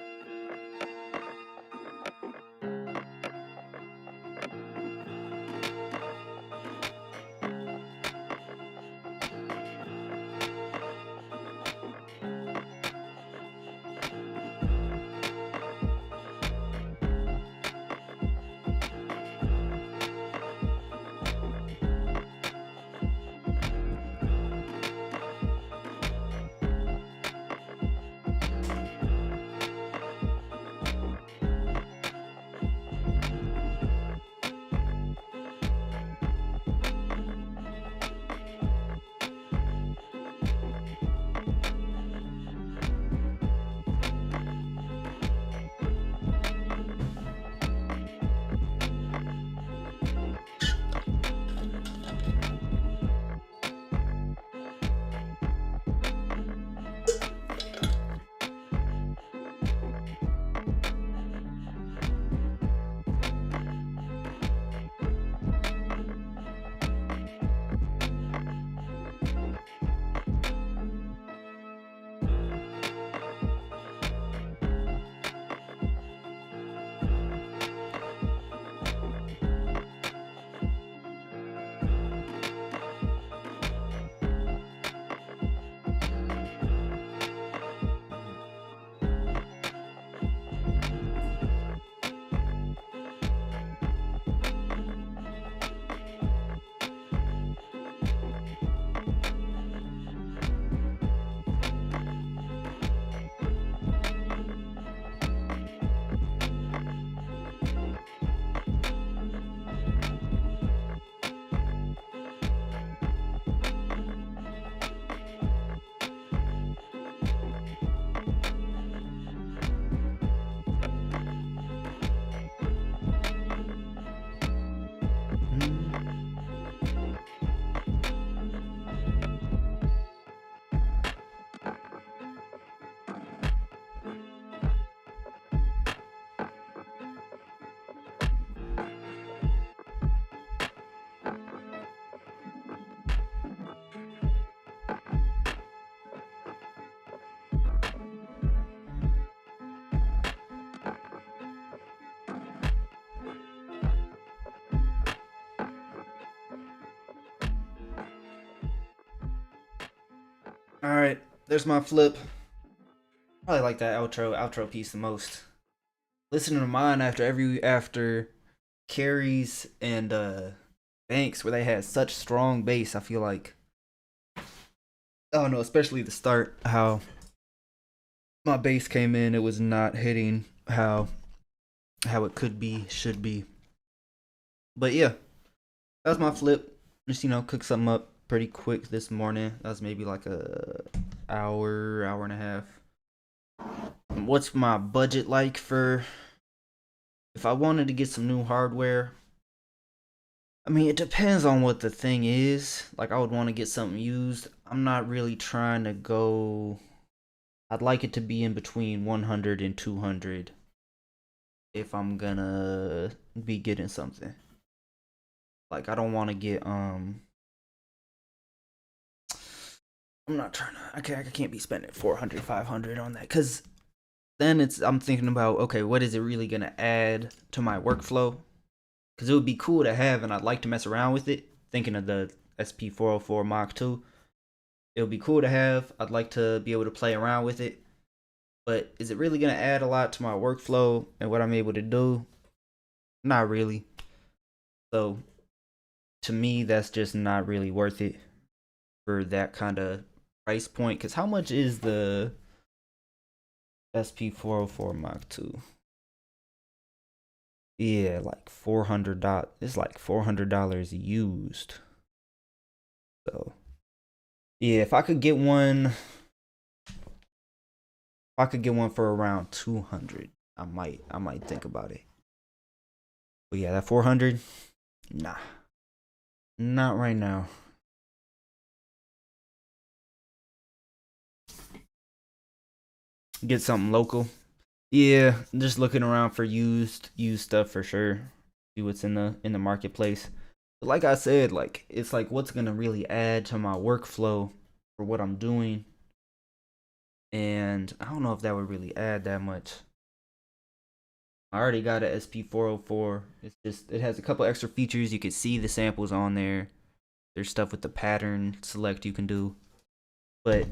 All right, there's my flip. Probably like that outro piece the most. Listening to mine after carries and Banks where they had such strong bass, I feel like I don't know, especially the start how my bass came in, it was not hitting how it should be. But yeah, that was my flip. Just cook something up pretty quick this morning. That was maybe like a hour and a half. What's my budget like for if I wanted to get some new hardware? I mean, it depends on what the thing is. Like, I would want to get something used. I'm not really trying to go. I'd like it to be in between 100 and 200 if I'm gonna be getting something. Like, I don't want to get I'm not trying to. I can't be spending 400, 500 on that because then I'm thinking about, okay, what is it really gonna add to my workflow? because it would be cool to have, and I'd like to mess around with it. Thinking of the SP404 Mach 2, it would be cool to have. I'd like to be able to play around with it, but is it really gonna add a lot to my workflow and what I'm able to do? Not really. So to me, that's just not really worth it for that kind of price point. Because how much is the SP404 Mach 2? Yeah, like $400. It's like $400 used. So yeah, if I could get one, for around 200, I might think about it. But yeah, that 400, nah, not right now. Get something local. Yeah, just looking around for used stuff for sure. See what's in the marketplace. But like I said, like it's like what's gonna really add to my workflow for what I'm doing. And I don't know if that would really add that much. I already got a SP404. It's just it has a couple extra features. You can see the samples on there. There's stuff with the pattern select you can do. But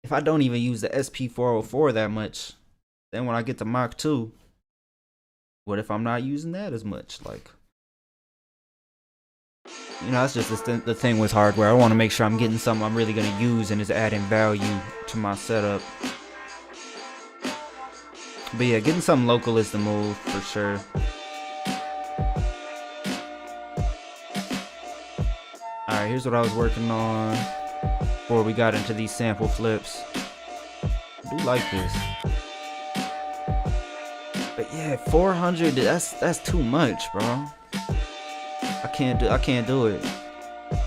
if I don't even use the SP404 that much, then when I get to Mach 2, what if I'm not using that as much? Like, that's just the thing with hardware. I want to make sure I'm getting something I'm really going to use and is adding value to my setup. But yeah, getting something local is the move for sure. Alright, here's what I was working on before we got into these sample flips. I do like this. But yeah, 400, that's too much, bro. I can't do it.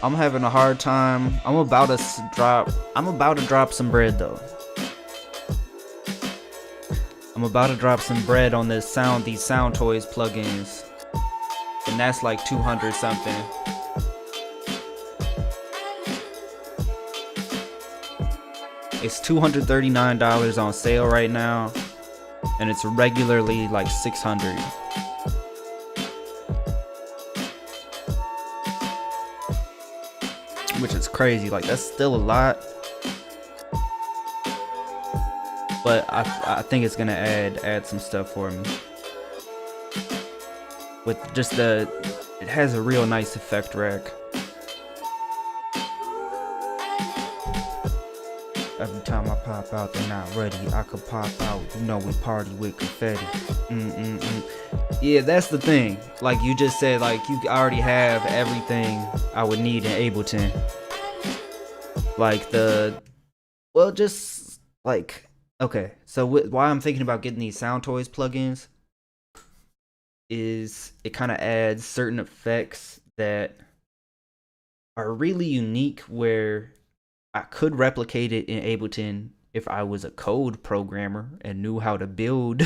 I'm having a hard time. I'm about to drop some bread though. I'm about to drop some bread on these Sound Toys plugins. And that's like 200 something. It's $239 on sale right now. And it's regularly like 600. Which is crazy. Like that's still a lot. But I think it's gonna add some stuff for me. With just it has a real nice effect rack. Every time I pop out, they're not ready. I could pop out, we party with confetti. Yeah, that's the thing. Like you just said, like you already have everything I would need in Ableton. Like just like. Okay, so why I'm thinking about getting these Sound Toys plugins is it kind of adds certain effects that are really unique where I could replicate it in Ableton if I was a code programmer and knew how to build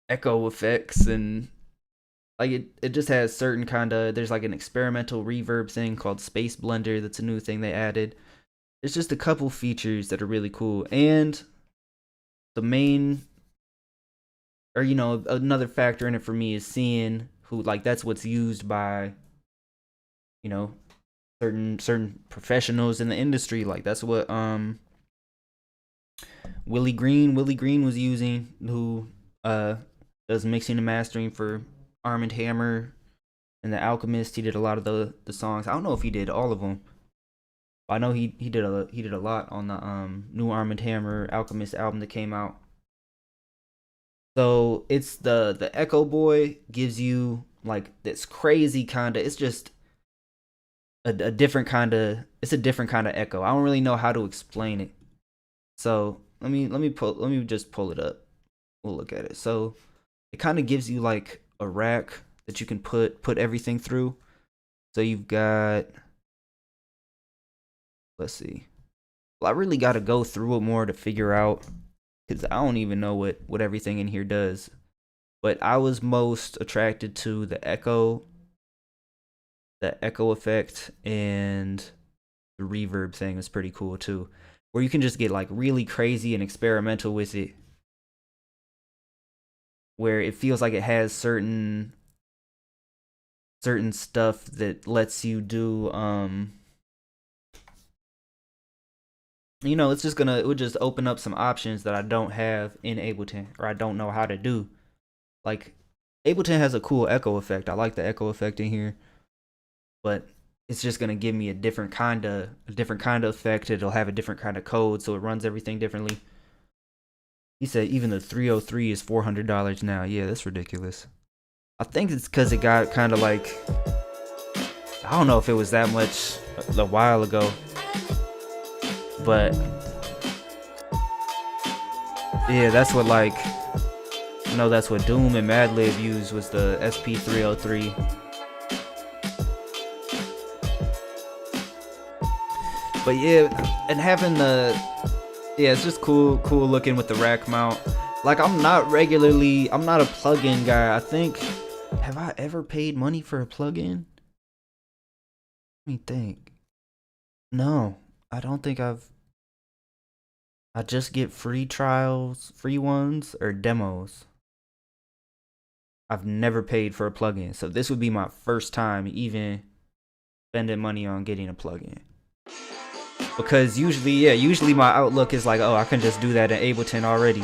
echo effects, and like it just has certain there's like an experimental reverb thing called Space Blender. That's a new thing they added. It's just a couple features that are really cool. And the main, or another factor in it for me is seeing who, like, that's what's used by, certain professionals in the industry. Like that's what Willie Green was using, who does mixing and mastering for Arm & Hammer and The Alchemist. He did a lot of the songs. I don't know if he did all of them. I know he did a lot on the new Arm & Hammer Alchemist album that came out. So it's the Echo Boy gives you like this crazy it's just a different it's a different kind of echo. I don't really know how to explain it. So let me just pull it up. We'll look at it. So it kind of gives you like a rack that you can put everything through. So you've got, let's see. Well, I really got to go through it more to figure out, because I don't even know what everything in here does. But I was most attracted to the echo effect, and the reverb thing is pretty cool too, where you can just get like really crazy and experimental with it. where it feels like it has certain stuff that lets you do it would just open up some options that I don't have in Ableton, or I don't know how to do. Like, Ableton has a cool echo effect. I like the echo effect in here, but it's just gonna give me a different kind of effect. It'll have a different kind of code, so it runs everything differently. He said even the 303 is $400 now. Yeah, that's ridiculous. I think it's because it got kind of like, I don't know if it was that much a while ago, but yeah, that's what that's what Doom and Madlib used, was the SP303. But yeah, and having it's just cool looking with the rack mount. Like, I'm not a plugin guy. I think, have I ever paid money for a plugin? Let me think. No, I don't think I just get free trials, free ones, or demos. I've never paid for a plugin, so this would be my first time even spending money on getting a plugin. Because usually my outlook is like, oh, I can just do that in Ableton already.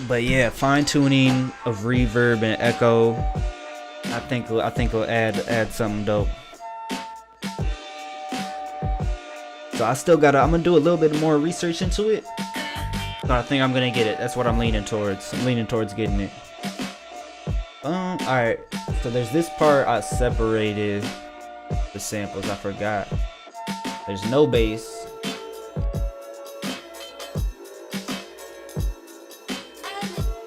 But yeah, fine tuning of reverb and echo, I think will add something dope. So I'm gonna do a little bit more research into it. But I think I'm gonna get it. That's what I'm leaning towards. I'm leaning towards getting it. Alright. So there's this part I separated the samples. I forgot. There's no bass.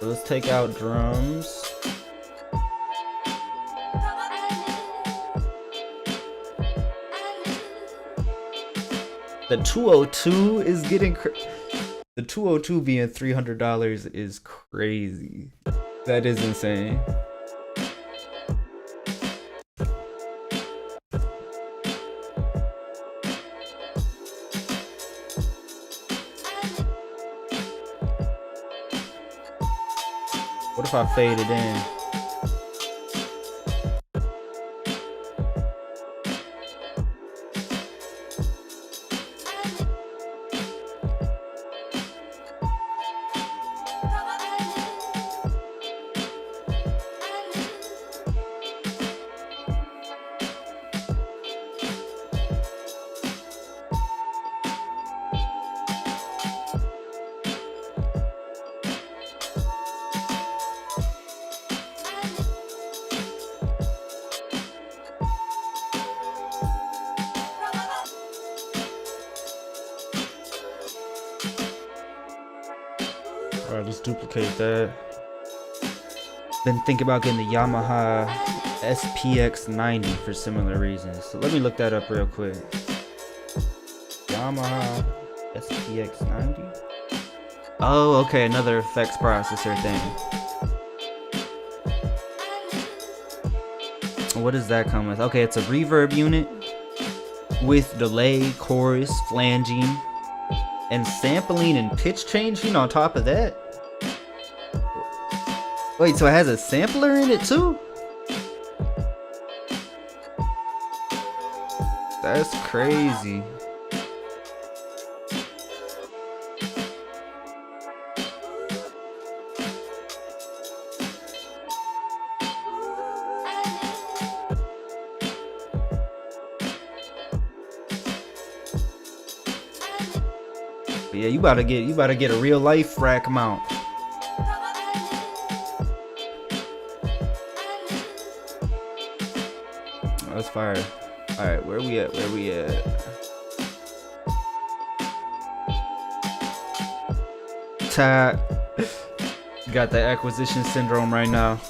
So let's take out drums. The 202 is getting the 202 being $300 is crazy. That is insane. What if I fade it in? Alright, let's duplicate that. Been thinking about getting the Yamaha SPX90 for similar reasons. So let me look that up real quick. Yamaha SPX90? Oh, okay, another effects processor thing. What does that come with? Okay, it's a reverb unit with delay, chorus, flanging, and sampling and pitch changing on top of that. Wait, so it has a sampler in it too? That's crazy. Yeah, you about to get a real life rack mount. Oh, that's fire. All right, where we at? Got that acquisition syndrome right now.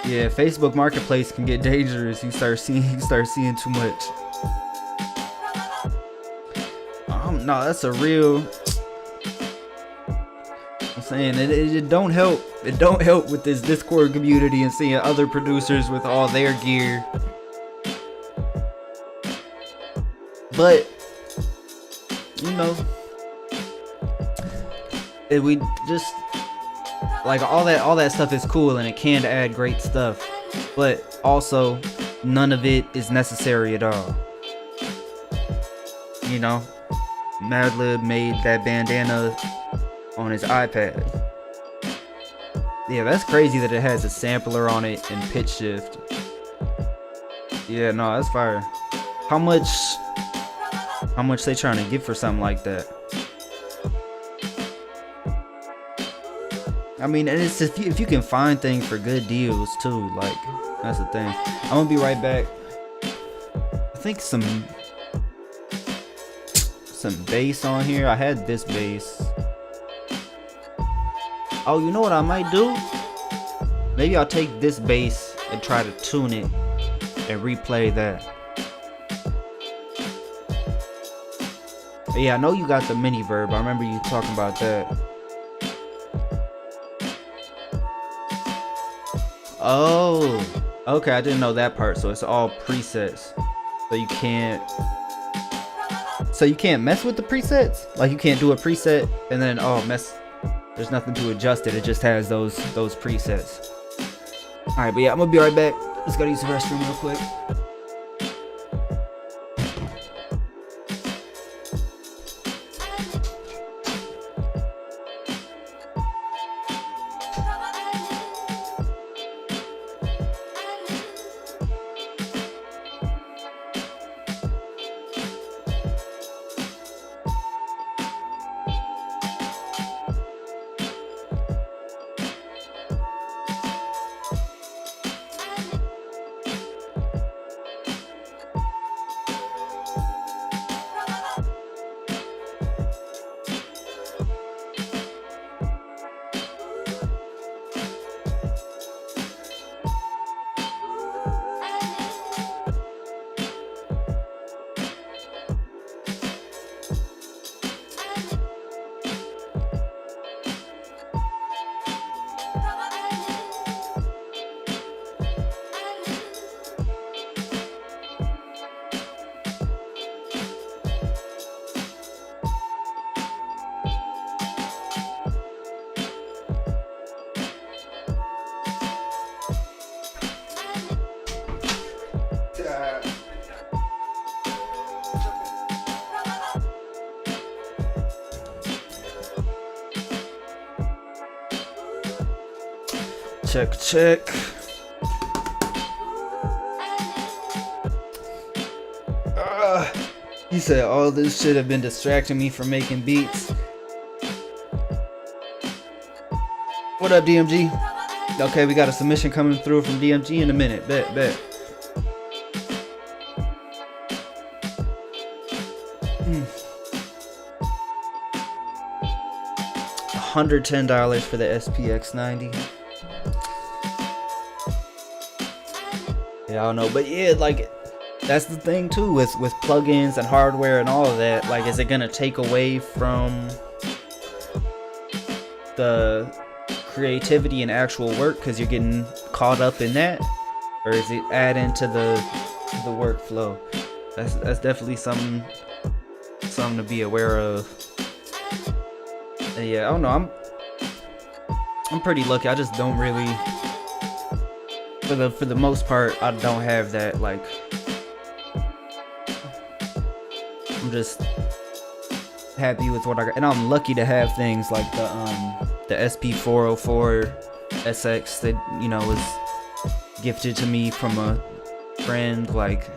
Yeah, Facebook Marketplace can get dangerous. You start seeing too much. No, that's a real. I'm saying it don't help. It don't help with this Discord community and seeing other producers with all their gear. But you know, we just like all that stuff is cool and it can add great stuff, but also none of it is necessary at all. You know, Madlib made that bandana on his iPad. Yeah, that's crazy that it has a sampler on it and pitch shift. Yeah, no, that's fire. How much they trying to get for something like that? I mean, and it's if you can find things for good deals too, like that's the thing. I'm gonna be right back. I think some bass on here. I had this bass. Oh, you know what I might do? Maybe I'll take this bass and try to tune it and replay that. Yeah, I know you got the mini verb. I remember you talking about that. Oh, okay. I didn't know that part. So it's all presets. So you can't mess with the presets? Like you can't do a preset and then there's nothing to adjust it. It just has those presets. Alright, but yeah, I'm gonna be right back. Let's go use the restroom real quick. Check. He said all this shit have been distracting me from making beats. What up, DMG? Okay, we got a submission coming through from DMG in a minute. Bet. $110 for the SPX 90. Yeah, I don't know, but yeah, like that's the thing too with plugins and hardware and all of that. Like, is it gonna take away from the creativity and actual work because you're getting caught up in that, or is it adding to the workflow? That's definitely something to be aware of. And yeah, I don't know. I'm pretty lucky. I just don't really, for the most part, I don't have that. Like, I'm just happy with what I got, and I'm lucky to have things like the SP404 SX that, you know, was gifted to me from a friend. Like,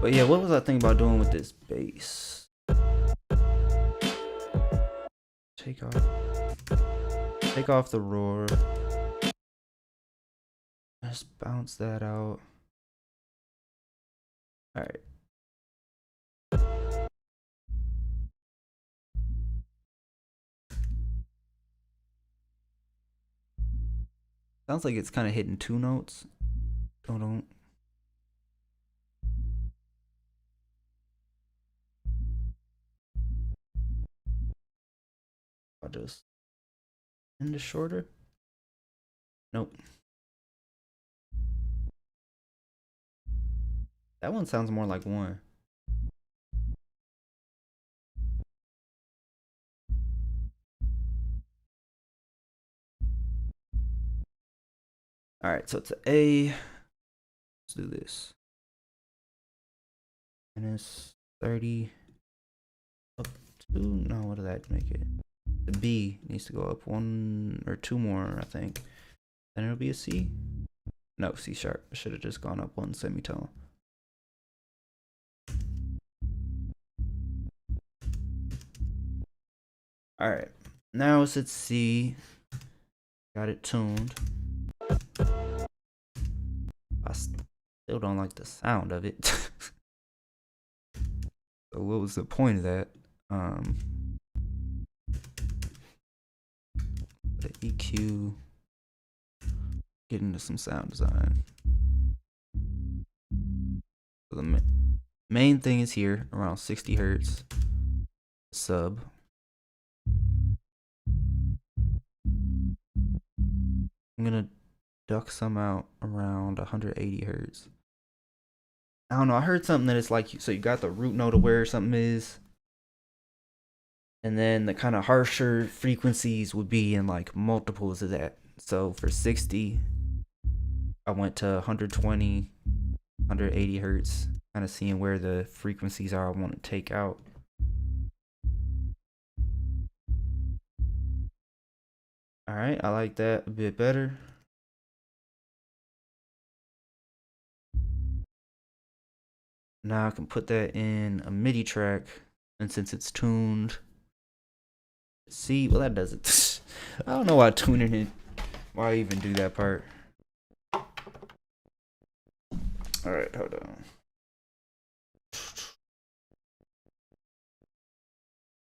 but yeah, what was I thinking about doing with this bass? Take off the roar. Just bounce that out. All right. Sounds like it's kind of hitting two notes. Don't. I'll just end it shorter. Nope. That one sounds more like one. All right, so it's an A. Let's do this. Minus 30 up to, no, what did that make it? The B needs to go up 1 or 2 more, I think. Then it'll be a C. No, C sharp. I should have just gone up 1 semitone. All right, now it's at C. Got it tuned. I still don't like the sound of it. So what was the point of that? The EQ. Get into some sound design. So the main thing is here, around 60 hertz. Sub. I'm gonna duck some out around 180 hertz. I don't know. I heard something that it's like, so you got the root note of where something is, and then the kind of harsher frequencies would be in like multiples of that. So for 60, I went to 120, 180 hertz, kind of seeing where the frequencies are I want to take out. All right, I like that a bit better. Now I can put that in a MIDI track, and since it's tuned, see, well that doesn't. I don't know why tuning it. Why even do that part? All right, hold on.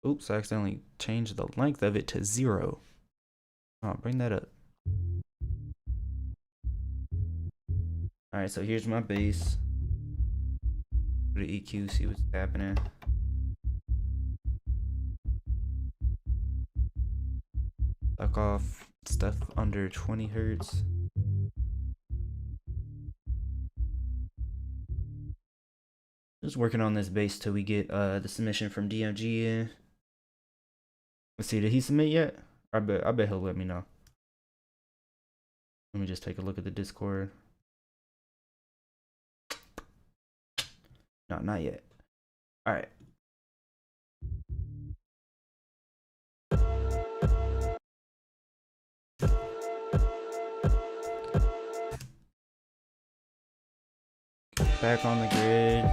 Oops, I accidentally changed the length of it to 0. Oh, bring that up. All right, so here's my bass. Go to EQ, see what's happening. Duck off stuff under 20 hertz. Just working on this bass till we get the submission from DMG in. Let's see, did he submit yet? I bet he'll let me know. Let me just take a look at the Discord. No, not yet. All right. Back on the grid.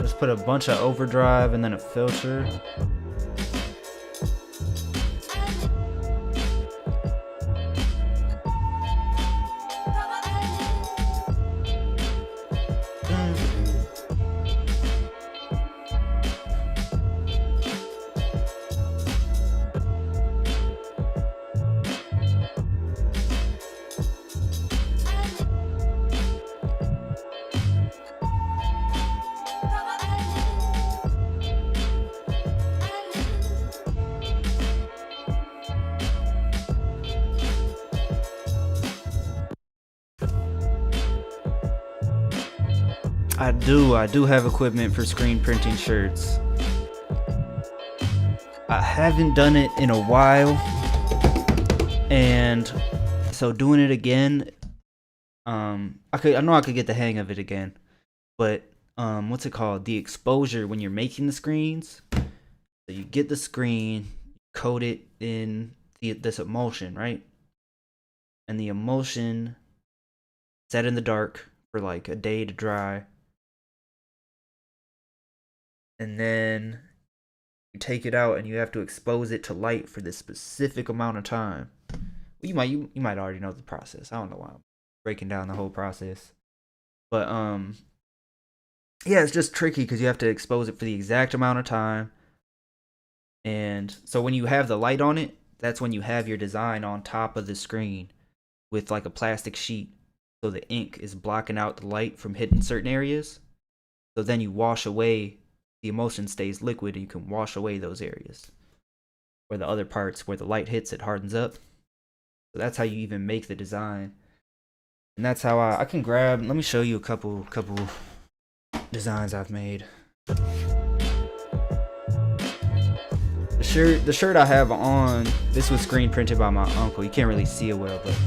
Just put a bunch of overdrive and then a filter. I do have equipment for screen printing shirts. I haven't done it in a while, and so doing it again, I know I could get the hang of it again, but what's it called? The exposure when you're making the screens. So you get the screen, coat it in this emulsion, right? And the emulsion set in the dark for like a day to dry. And then you take it out and you have to expose it to light for this specific amount of time. You might already know the process. I don't know why I'm breaking down the whole process. But yeah, it's just tricky because you have to expose it for the exact amount of time. And so when you have the light on it, that's when you have your design on top of the screen with like a plastic sheet. So the ink is blocking out the light from hitting certain areas. So then you wash away, the emulsion stays liquid and you can wash away those areas. Where the other parts where the light hits, it hardens up. So that's how you even make the design. And that's how I can grab, let me show you a couple designs I've made. The shirt I have on, this was screen printed by my uncle. You can't really see it well, but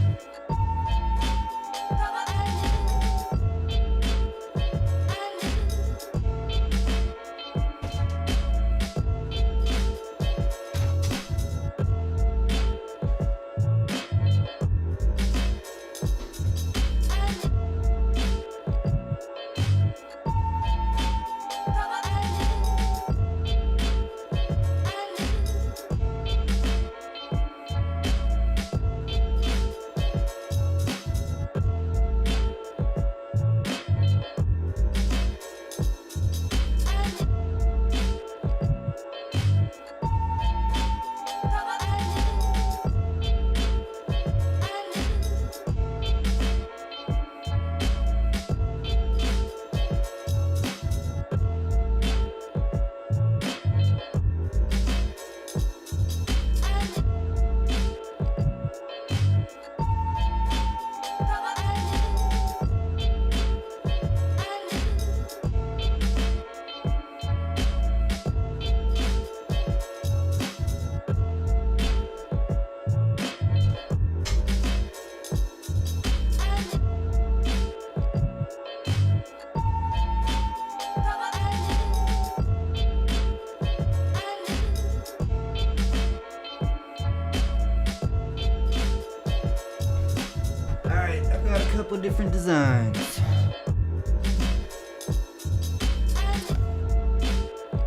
couple different designs.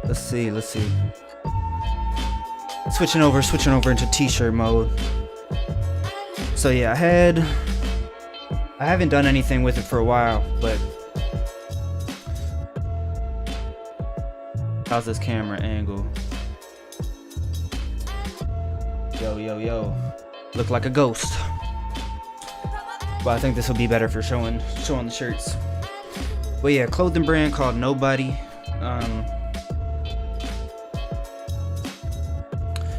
Let's see. Switching over into t-shirt mode. So yeah, I haven't done anything with it for a while, but how's this camera angle? Yo. Look like a ghost. But I think this will be better for showing the shirts. But yeah, clothing brand called Nobody.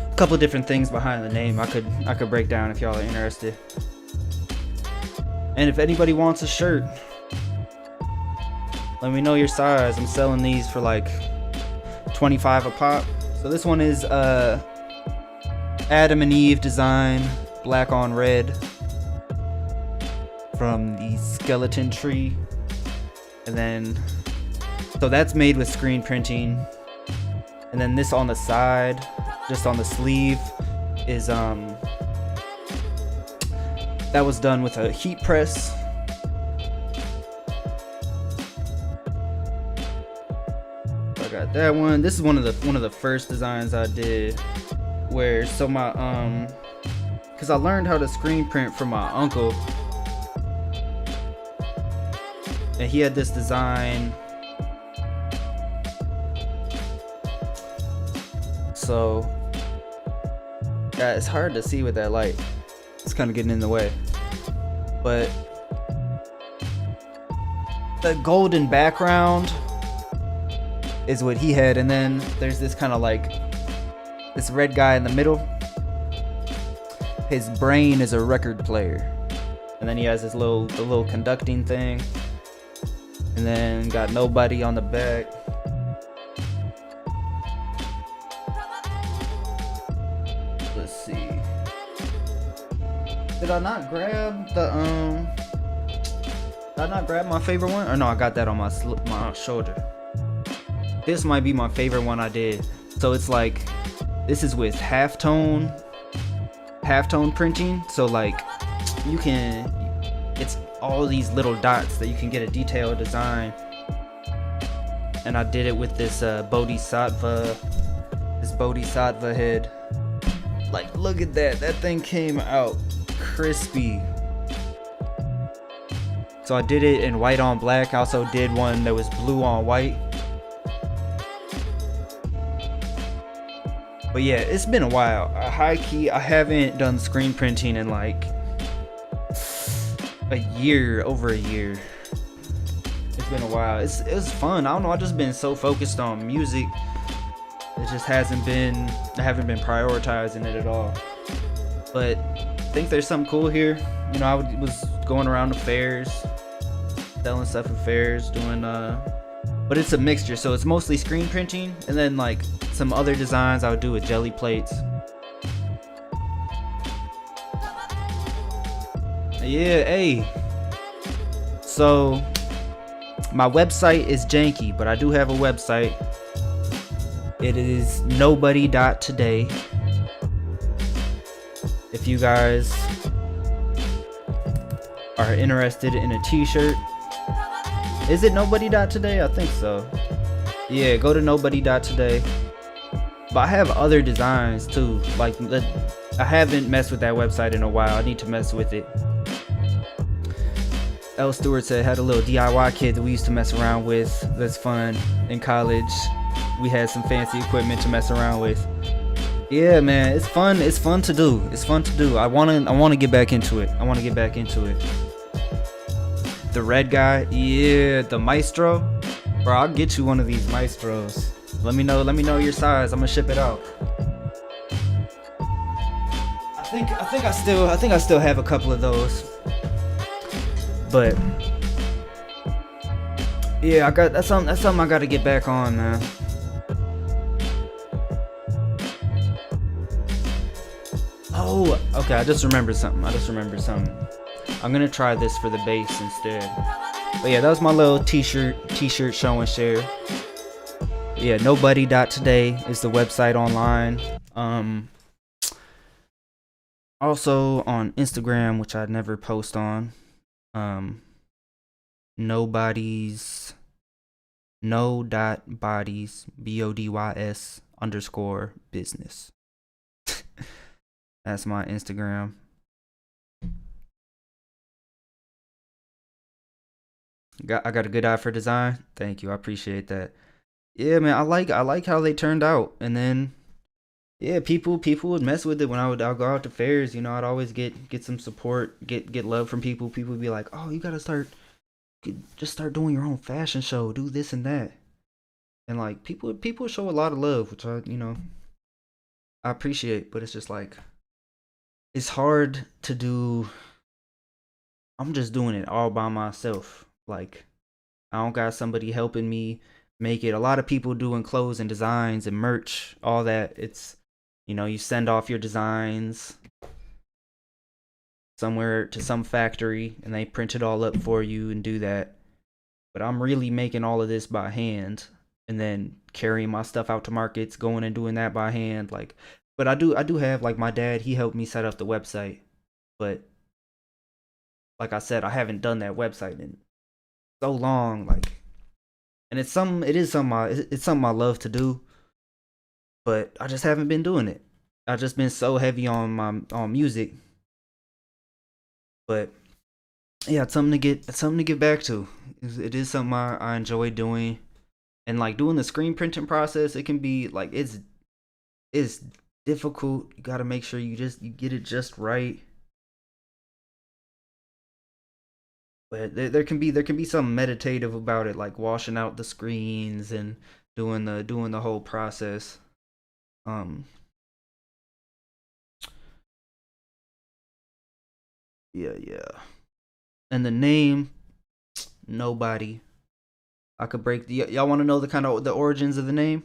A couple different things behind the name I could break down if y'all are interested. And if anybody wants a shirt, let me know your size. I'm selling these for like $25 a pop. So this one is Adam and Eve design, black on red, from the skeleton tree. And then so that's made with screen printing. And then this on the side, just on the sleeve, is that was done with a heat press. I got that one. This is one of the first designs I did, where so my because I learned how to screen print from my uncle, and he had this design. So yeah, it's hard to see with that light. It's kind of getting in the way. But the golden background is what he had, and then there's this kind of like this red guy in the middle. His brain is a record player, and then he has this little conducting thing, and then got Nobody on the back. Let's see. Did I not grab the Did I not grab my favorite one? Or no, I got that on my shoulder. This might be my favorite one I did. So it's like, this is with halftone printing. So like, it's all these little dots that you can get a detailed design. And I did it with this bodhisattva head. Like, look at that. That thing came out crispy. So I did it in white on black. I also did one that was blue on white. But yeah, it's been a while. High key, I haven't done screen printing in like a year, over a year. It's been a while. It was fun. I don't know. I've just been so focused on music. It just I haven't been prioritizing it at all. But I think there's something cool here. You know, I was going around the fairs, selling stuff at fairs, doing but it's a mixture. So it's mostly screen printing, and then like some other designs I would do with jelly plates. Yeah, hey. So my website is janky, but I do have a website. It is nobody.today. If you guys are interested in a t-shirt, is it nobody.today? I think so. Yeah, go to nobody.today. But I have other designs too. Like, I haven't messed with that website in a while. I need to mess with it. L. Stewart said had a little DIY kit that we used to mess around with. That's fun. In college, we had some fancy equipment to mess around with. Yeah, man, it's fun. It's fun to do. It's fun to do. I wanna get back into it. The red guy, yeah, the maestro. Bro, I'll get you one of these maestros. Let me know your size. I'm gonna ship it out. I think I still have a couple of those. But yeah, that's something I gotta get back on, man. Oh, okay, I just remembered something. I'm gonna try this for the base instead. But yeah, that was my little t-shirt show and share. Yeah, nobody.today is the website online. Also on Instagram, which I never post on. Nobody's no.bodies BODYS _ business. That's my Instagram. I got a good eye for design. Thank you. I appreciate that. Yeah, man, I like how they turned out. And then yeah, people would mess with it when I'll go out to fairs, you know. I'd always get some support, get love from people. People would be like, "Oh, you got to just start doing your own fashion show, do this and that." And like people show a lot of love, which I appreciate, but it's just like it's hard to do. I'm just doing it all by myself. Like, I don't got somebody helping me make it. A lot of people doing clothes and designs and merch, all that. It's, you send off your designs somewhere to some factory and they print it all up for you and do that. But I'm really making all of this by hand and then carrying my stuff out to markets, going and doing that by hand. Like, but I do have, like, my dad, he helped me set up the website. But like I said, I haven't done that website in so long, like, and it's something I love to do, but I just haven't been doing it. I've just been so heavy on music. But yeah, it's something to get back to. It is something I enjoy doing, and like doing the screen printing process, it can be like it's difficult. You got to make sure you get it just right. But there can be something meditative about it, like washing out the screens and doing the whole process. Yeah. And the name, nobody. I could break y'all want to know the origins of the name?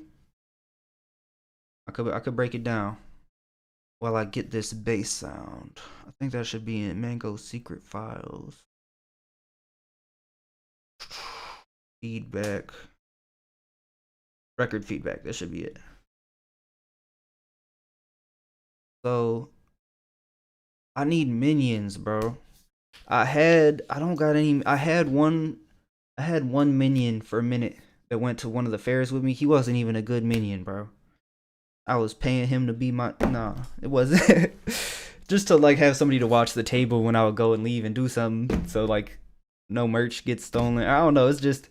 I could break it down while I get this bass sound. I think that should be in Mango's secret files. Feedback. Record feedback. That should be it. So I need minions, bro. I had one minion for a minute that went to one of the fairs with me. He wasn't even a good minion, bro. I was paying him to be it wasn't. Just to like have somebody to watch the table when I would go and leave and do something. So like, no merch gets stolen. I don't know. It's just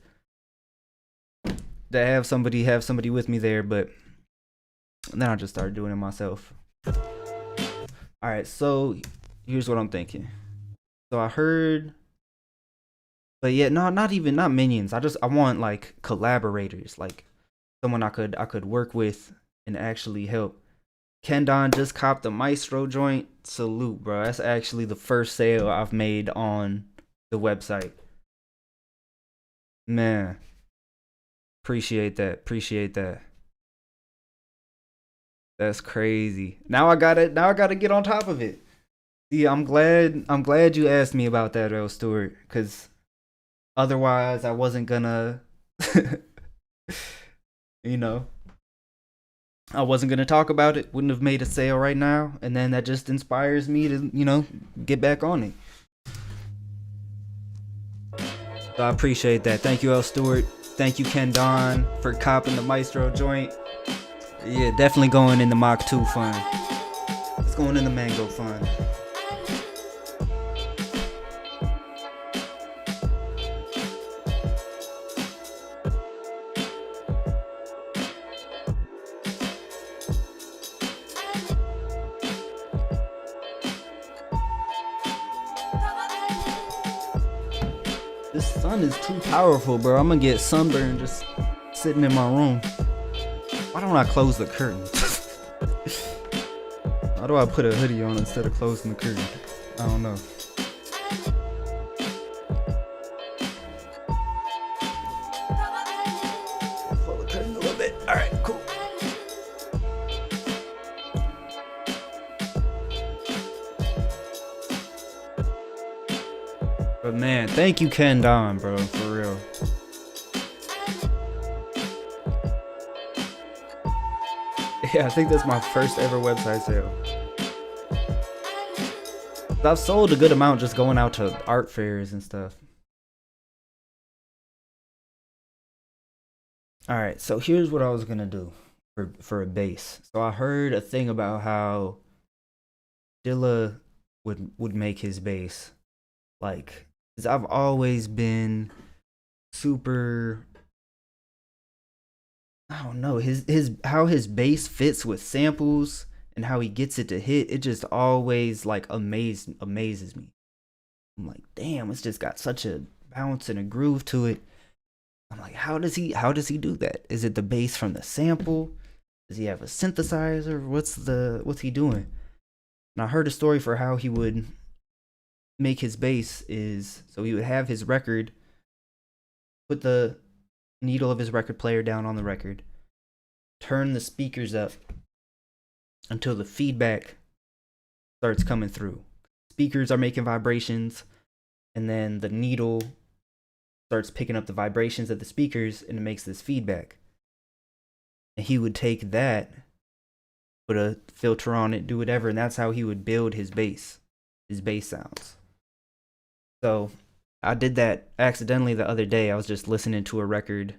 to have somebody with me there, but then I just started doing it myself. All right, so here's what I'm thinking. So I heard, but yeah, no, not minions. I want like collaborators, like someone I could work with and actually help. Kendon just copped the Maestro joint. Salute, bro. That's actually the first sale I've made on the website. Man, appreciate that. Appreciate that. That's crazy. Now I gotta get on top of it. Yeah, I'm glad you asked me about that, Earl Stewart, because otherwise I wasn't gonna you know, I wasn't gonna talk about it, wouldn't have made a sale right now, and then that just inspires me to, get back on it. So I appreciate that. Thank you, L. Stewart. Thank you, Ken Don, for copping the Maestro joint. Yeah, definitely going in the Mach 2 fund. It's going in the Mango fund. This sun is too powerful, bro. I'm gonna get sunburned just sitting in my room. Why don't I close the curtain? Why do I put a hoodie on instead of closing the curtain? I don't know. Pull the curtain a little bit. All right, cool. But man, thank you, Ken Don, bro, for real. Yeah, I think that's my first ever website sale. I've sold a good amount just going out to art fairs and stuff. All right, so here's what I was gonna do for a bass. So I heard a thing about how Dilla would make his bass, like, 'cause I've always been super. I don't know, his how his bass fits with samples and how he gets it to hit. It just always like amazes me. I'm like, damn, it's just got such a bounce and a groove to it. I'm like, how does he do that? Is it the bass from the sample? Does he have a synthesizer? What's he doing? And I heard a story for how he would make his bass is so he would have his record, put the needle of his record player down on the record, turn the speakers up until the feedback starts coming through. Speakers are making vibrations, and then the needle starts picking up the vibrations of the speakers, and it makes this feedback. And he would take that, put a filter on it, do whatever, and that's how he would build his bass sounds. So I did that accidentally the other day. I was just listening to a record,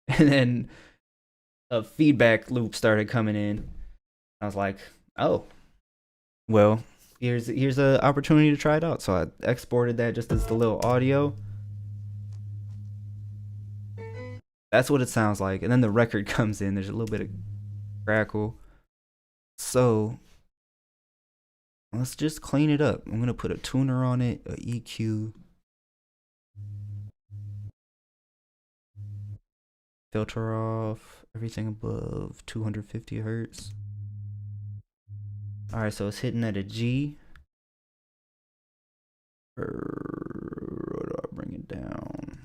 and then a feedback loop started coming in. I was like, oh, well, here's an opportunity to try it out. So I exported that just as the little audio. That's what it sounds like. And then the record comes in. There's a little bit of crackle. So let's just clean it up. I'm going to put a tuner on it, a EQ. Filter off everything above 250 hertz. All right, so it's hitting at a G. What do I bring it down?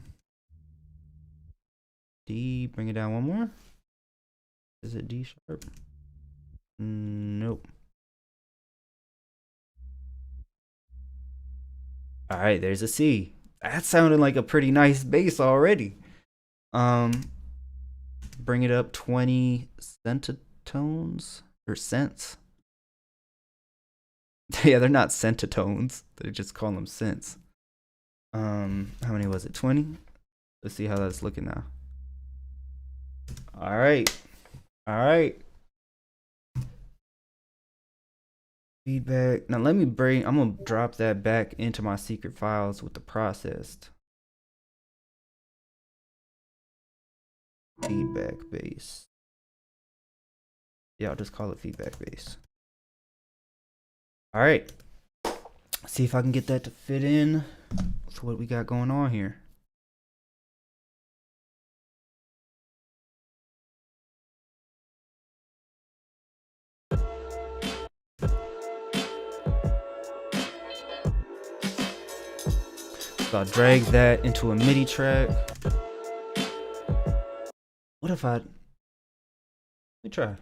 D, bring it down one more. Is it D sharp? Nope. All right, there's a C. That sounded like a pretty nice bass already. Bring it up 20 centitones or cents. Yeah, they're not centitones. They just call them cents. How many was it? 20? Let's see how that's looking now. All right. Feedback. Now I'm gonna drop that back into my secret files with the processed. feedback bass. Yeah, I'll just call it feedback bass. All right. See if I can get that to fit in with what we got going on here. So I'll drag that into a MIDI track. What if let me try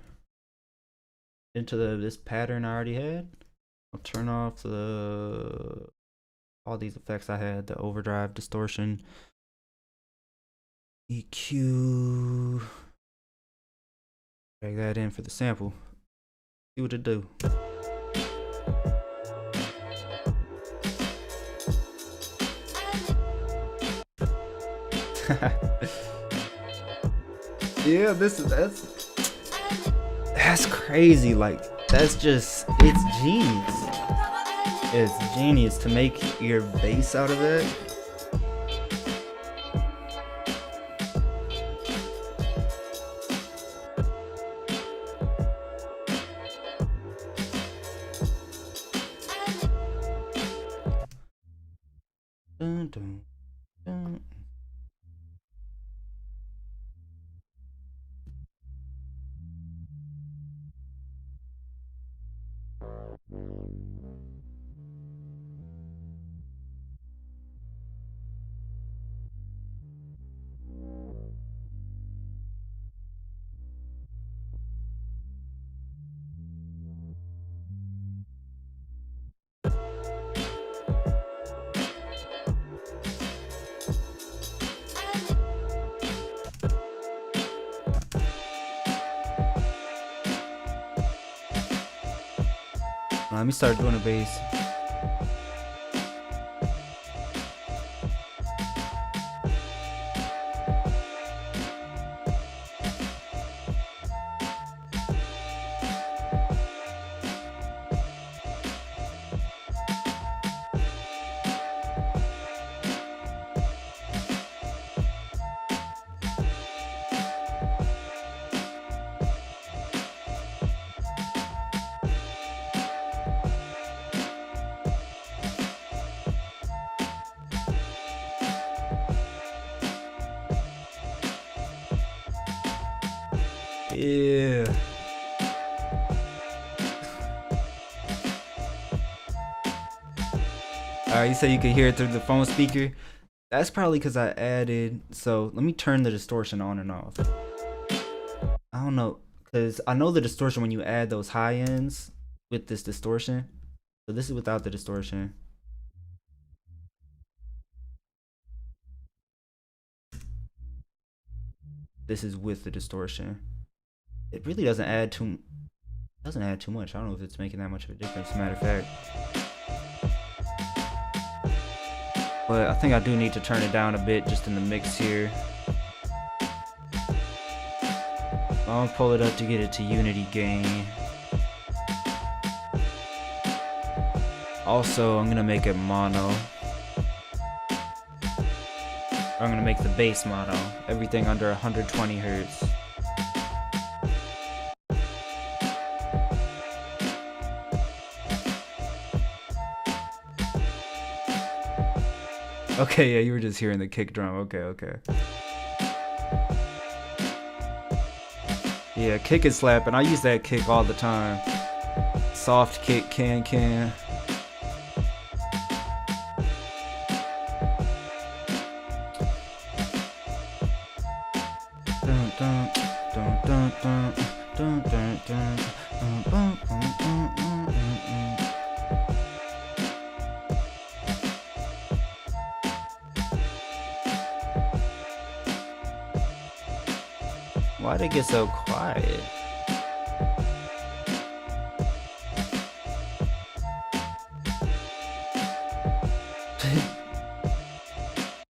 into this pattern I already had. I'll turn off all these effects I had, the overdrive, distortion, EQ. Drag that in for the sample. See what it do. Yeah, that's crazy. Like, it's genius. It's genius to make your bass out of that. Dun, dun, dun. Let me start doing a bass. Yeah. Alright, you say you could hear it through the phone speaker. That's probably because I added. So let me turn the distortion on and off. I don't know, because I know the distortion when you add those high ends with this distortion. So this is without the distortion. This is with the distortion. It really doesn't add too much. I don't know if it's making that much of a difference, as a matter of fact. But I think I do need to turn it down a bit just in the mix here. I'll pull it up to get it to unity gain. Also, I'm gonna make it mono. I'm gonna make the bass mono. Everything under 120 hertz. Okay, yeah, you were just hearing the kick drum. Okay. Yeah, kick is slapping. I use that kick all the time. Soft kick, can. Why'd it get so quiet?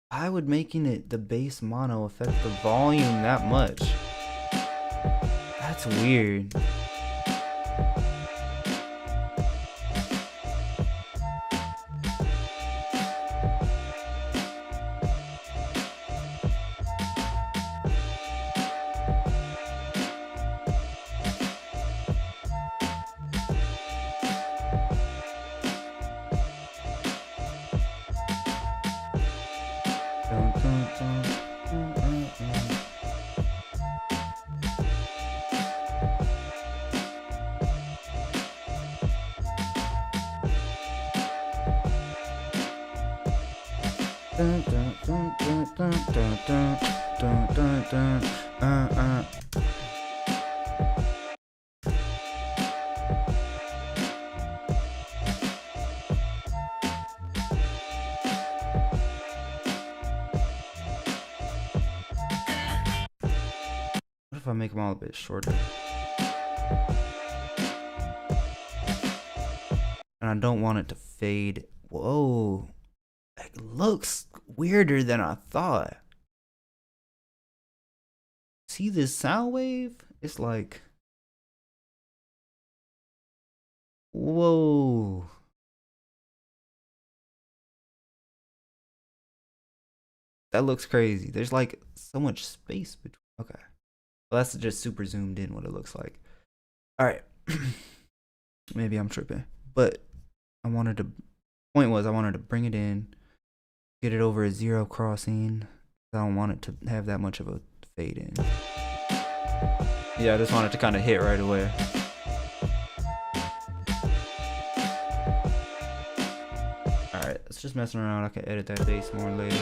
Why would making it the bass mono affect the volume that much? That's weird. Dun, dun, dun, dun, dun, dun, dun, dun, dun, What if I make them all a bit shorter? And I don't want it to fade. Whoa. It looks weirder than I thought. See this sound wave? It's like, whoa. That looks crazy. There's like so much space between. Okay. Well, that's just super zoomed in what it looks like. All right. Maybe I'm tripping. But I wanted to bring it in, get it over a zero crossing. I don't want it to have that much of a fade in. Yeah, I just want it to kind of hit right away. Alright, let's just messing around. I can edit that bass more later.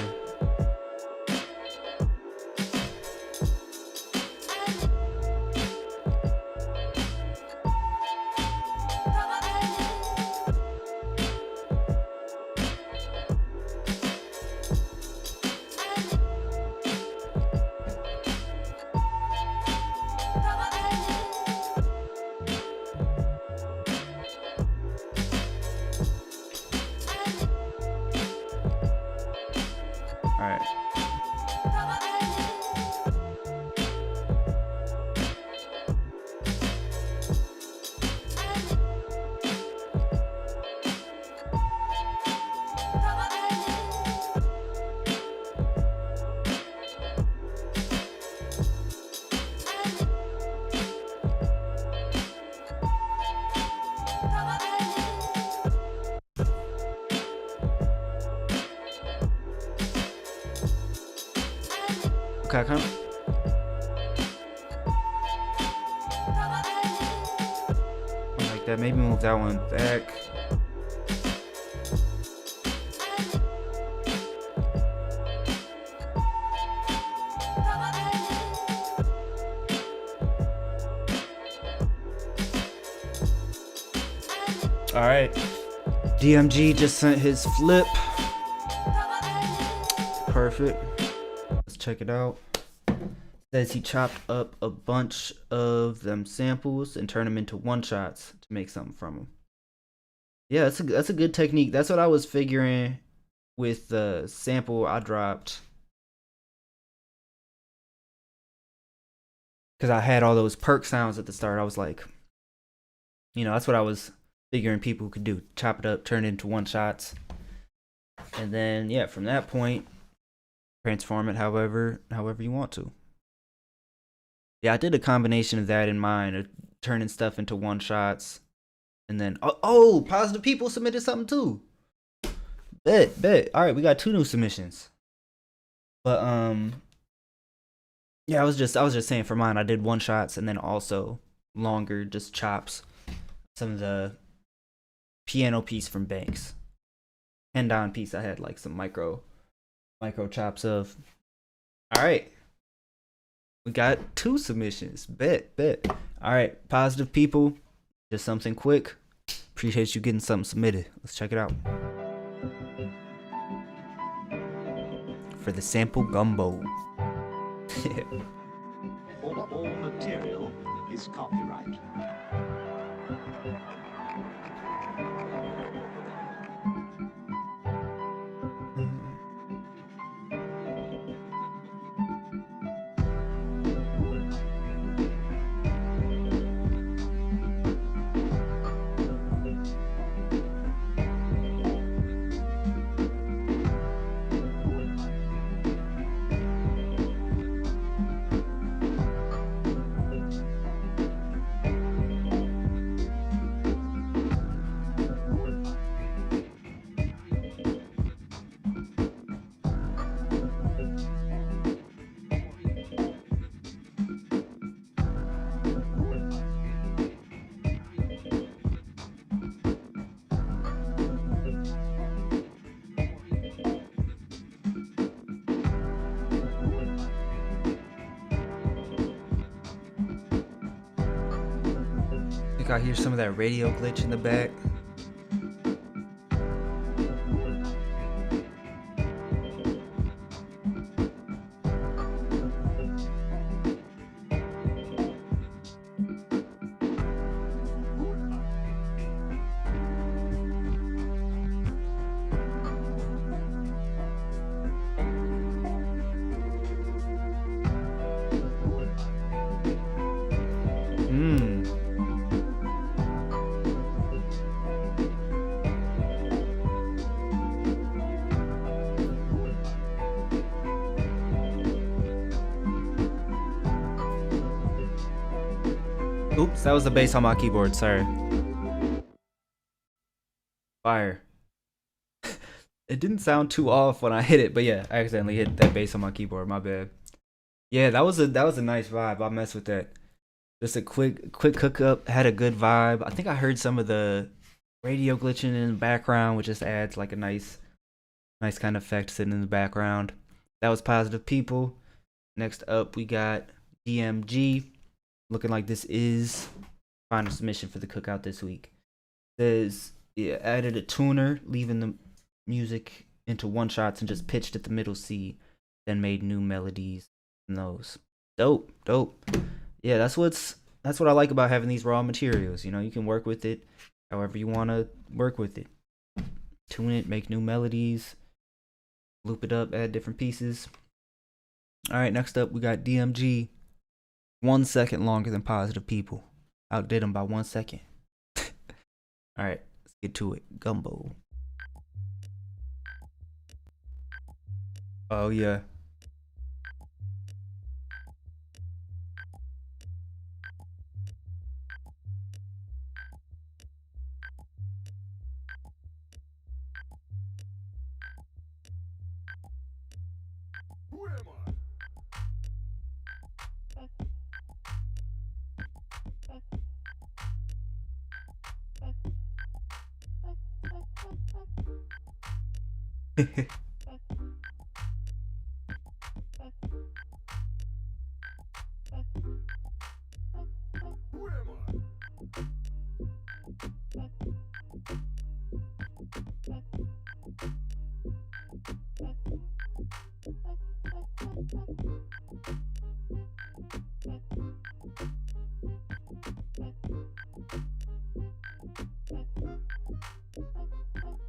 Alright. Okay, kind of. Like that. Maybe move that one back. All right. DMG just sent his flip. Perfect. Let's check it out. Says he chopped up a bunch of them samples and turned them into one shots to make something from them. Yeah, that's a good technique. That's what I was figuring with the sample I dropped, because I had all those perk sounds at the start. I was like, that's what I was figuring people could do: chop it up, turn it into one shots, and then yeah, from that point, transform it however you want to. Yeah, I did a combination of that in mind, of turning stuff into one shots, and then positive people submitted something too. Bet. All right, we got 2 new submissions. But yeah, I was just saying for mine, I did one shots and then also longer just chops. Some of the piano piece from Banks, 10 down piece. I had like some micro chops of. All right. We got 2 submissions. Bet. All right, positive people. Just something quick. Appreciate you getting something submitted. Let's check it out. For the sample gumbo. All material is copyright. think I hear some of that radio glitch in the back. Oops, that was the bass on my keyboard, sorry. Fire. It didn't sound too off when I hit it, but yeah, I accidentally hit that bass on my keyboard, my bad. Yeah, that was a nice vibe. I mess with that. Just a quick hookup, had a good vibe. I think I heard some of the radio glitching in the background, which just adds like a nice kind of effect sitting in the background. That was Positive People. Next up we got DMG. Looking like this is final submission for the cookout this week. Says, yeah, added a tuner, leaving the music into one shots and just pitched at the middle C, then made new melodies in those. Dope. Yeah, that's what I like about having these raw materials. You know, you can work with it however you want to work with it. Tune it, make new melodies, loop it up, add different pieces. All right, next up we got DMG. 1 second longer than Positive People. Outdid him by 1 second. Alright, let's get to it. Gumbo. Oh yeah. Who am I? Who am I?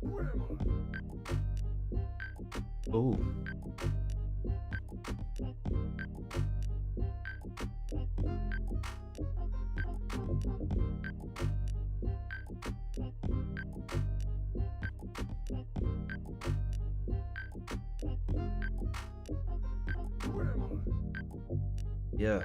Who am I? Oh. Who am I? Yeah.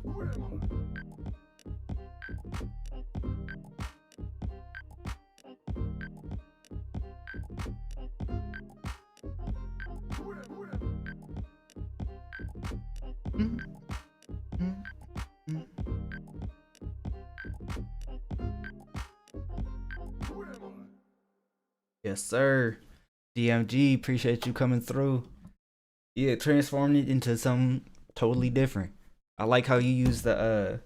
Who am I? Yes, sir. DMG, appreciate you coming through. Yeah, transforming it into something totally different. I like how you use the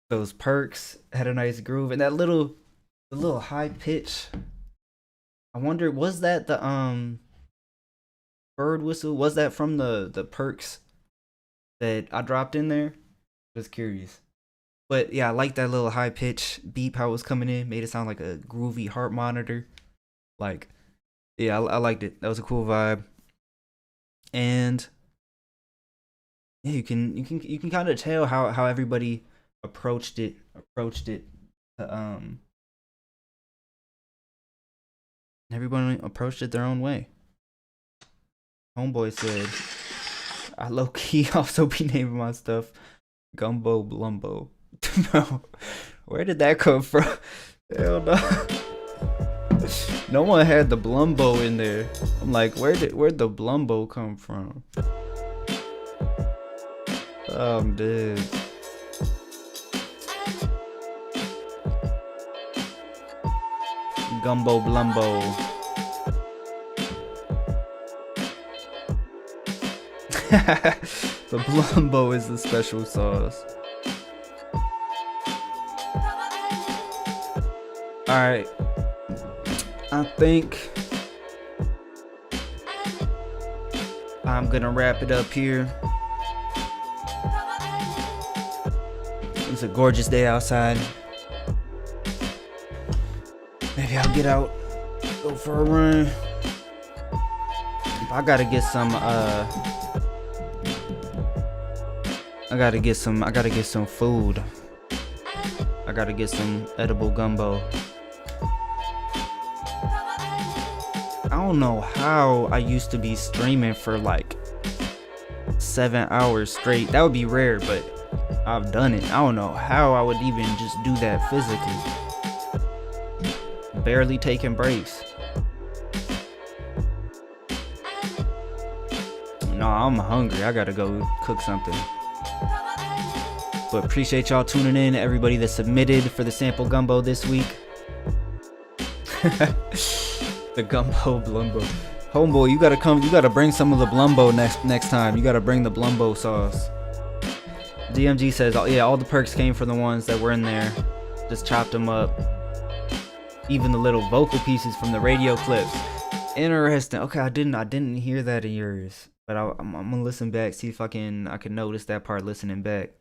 those perks, had a nice groove, and the little high pitch. I wonder, was that the bird whistle? Was that from the perks that I dropped in there? Just curious. But yeah, I like that little high pitch beep how it was coming in. Made it sound like a groovy heart monitor. Like, yeah, I liked it. That was a cool vibe. And yeah, you can kind of tell how everybody approached it. Everyone approached it their own way. Homeboy said, I low key also be naming my stuff Gumbo Blumbo. Bro, where did that come from? Hell no. No one had the Blumbo in there. I'm like, where'd the Blumbo come from? Dude. Gumbo Blumbo. The Blumbo is the special sauce. Alright. I think I'm gonna wrap it up here. It's a gorgeous day outside. Maybe I'll get out, go for a run. I gotta get some I gotta get some food. I gotta get some edible gumbo. I don't know how I used to be streaming for like 7 hours straight. That would be rare, but I've done it. I don't know how I would even just do that physically. Barely taking breaks. No, I'm hungry. I gotta go cook something. But appreciate y'all tuning in. Everybody that submitted for the sample gumbo this week. The gumbo blumbo. Homeboy, you gotta come. You gotta bring some of the blumbo next time. You gotta bring the blumbo sauce. DMG says, oh, yeah, all the perks came from the ones that were in there. Just chopped them up. Even the little vocal pieces from the radio clips. Interesting. Okay, I didn't hear that in yours, but I'm gonna listen back, see if I can notice that part listening back.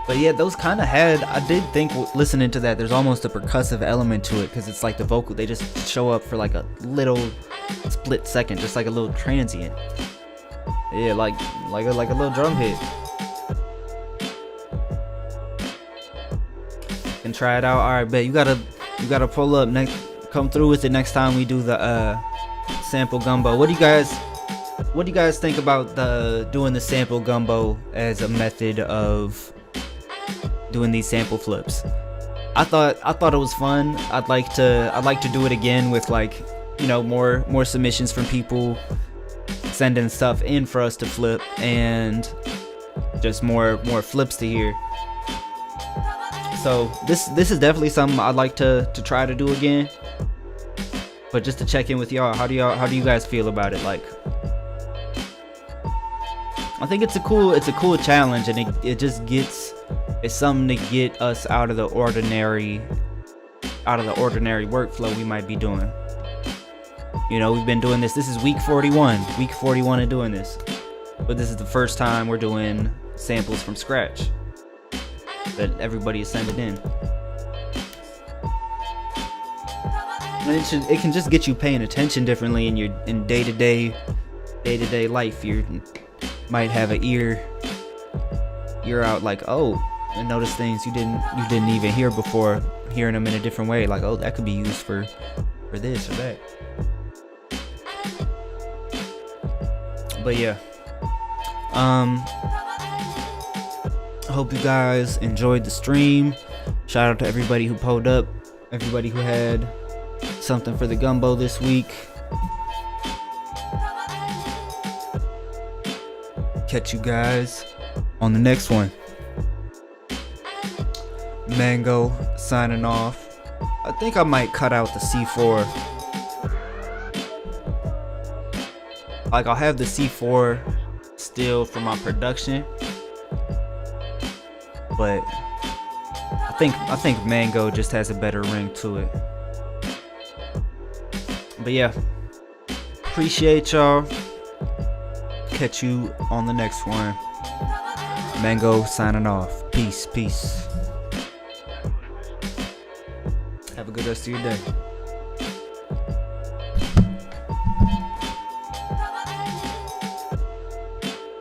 But yeah, those kind of had, I did think listening to that, there's almost a percussive element to it, because it's like the vocal, they just show up for like a little split second, just like a little transient. Yeah, like a little drum hit. Can try it out. All right, bet you gotta pull up next. Come through with it next time we do the sample gumbo. What do you guys think about doing the sample gumbo as a method of doing these sample flips? I thought it was fun. I'd like to do it again with, like, you know, more submissions from people sending stuff in for us to flip, and just more flips to hear. So this is definitely something I'd like to try to do again. But just to check in with y'all, how do you guys feel about it? Like, I think it's a cool challenge, and it's something to get us out of the ordinary workflow we might be doing. You know, we've been doing this. This is week 41 of doing this, but this is the first time we're doing samples from scratch that everybody is sending in. And it can just get you paying attention differently in day-to-day life. You might have an ear out, like, oh, and notice things you didn't even hear before, hearing them in a different way, like, oh, that could be used for this or that. But yeah, I hope you guys enjoyed the stream. Shout out to everybody who pulled up, everybody who had something for the gumbo this week. Catch you guys on the next one. Mango signing off. I think I might cut out the C4. Like, I'll have the C4 still for my production, but I think Mango just has a better ring to it. But yeah, appreciate y'all. Catch you on the next one. Mango signing off. Peace. Have a good rest of your day.